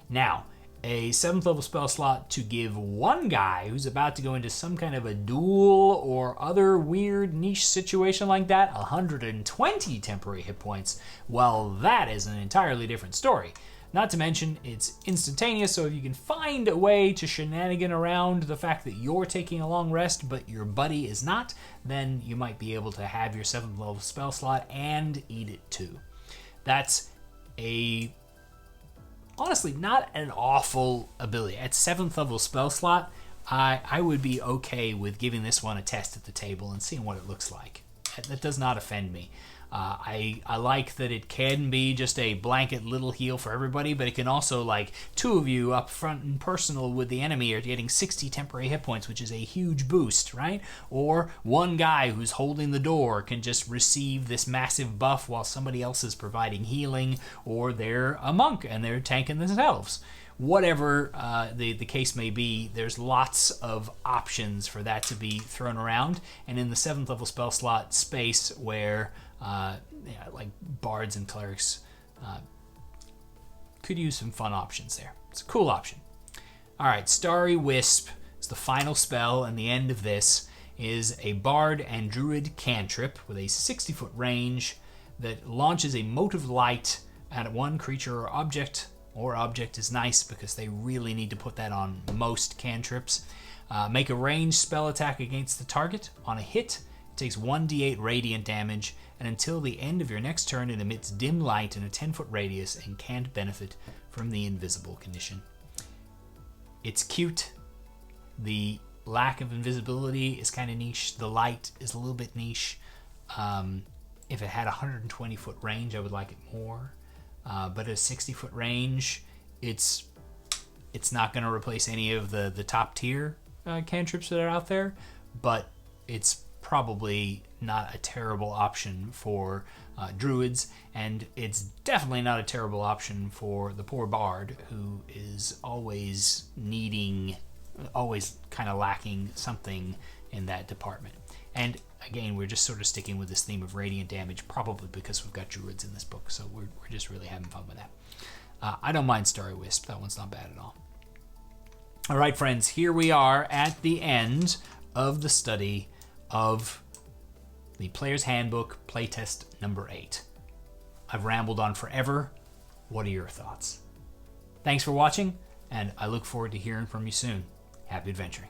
Now, a 7th level spell slot to give one guy who's about to go into some kind of a duel or other weird niche situation like that 120 temporary hit points. Well, that is an entirely different story. Not to mention, it's instantaneous, so if you can find a way to shenanigan around the fact that you're taking a long rest but your buddy is not, then you might be able to have your 7th level spell slot and eat it too. That's honestly not an awful ability. At 7th level spell slot, I would be okay with giving this one a test at the table and seeing what it looks like. That does not offend me. I like that it can be just a blanket little heal for everybody, but it can also, like, two of you up front and personal with the enemy are getting 60 temporary hit points, which is a huge boost, right? Or one guy who's holding the door can just receive this massive buff while somebody else is providing healing, or they're a monk and they're tanking themselves. Whatever the case may be, there's lots of options for that to be thrown around. And in the 7th level spell slot space where like bards and clerics could use some fun options there. It's a cool option. All right, Starry Wisp is the final spell, and the end of this is a bard and druid cantrip with a 60-foot range that launches a mote of light at one creature or object. Or object is nice because they really need to put that on most cantrips. Make a ranged spell attack against the target. On a hit, it takes 1d8 radiant damage, and until the end of your next turn, it emits dim light in a 10-foot radius and can't benefit from the invisible condition. It's cute. The lack of invisibility is kind of niche. The light is a little bit niche. If it had a 120-foot range, I would like it more. But at a 60-foot range, it's not going to replace any of the top tier cantrips that are out there, but it's probably not a terrible option for druids, and it's definitely not a terrible option for the poor bard who is always kind of lacking something in that department. And again, we're just sort of sticking with this theme of radiant damage, probably because we've got druids in this book, so we're just really having fun with that. I don't mind Starry Wisp. That one's not bad at all. All right, friends, here we are at the end of the study of the Player's Handbook Playtest number 8. I've rambled on forever. What are your thoughts? Thanks for watching, and I look forward to hearing from you soon. Happy adventuring.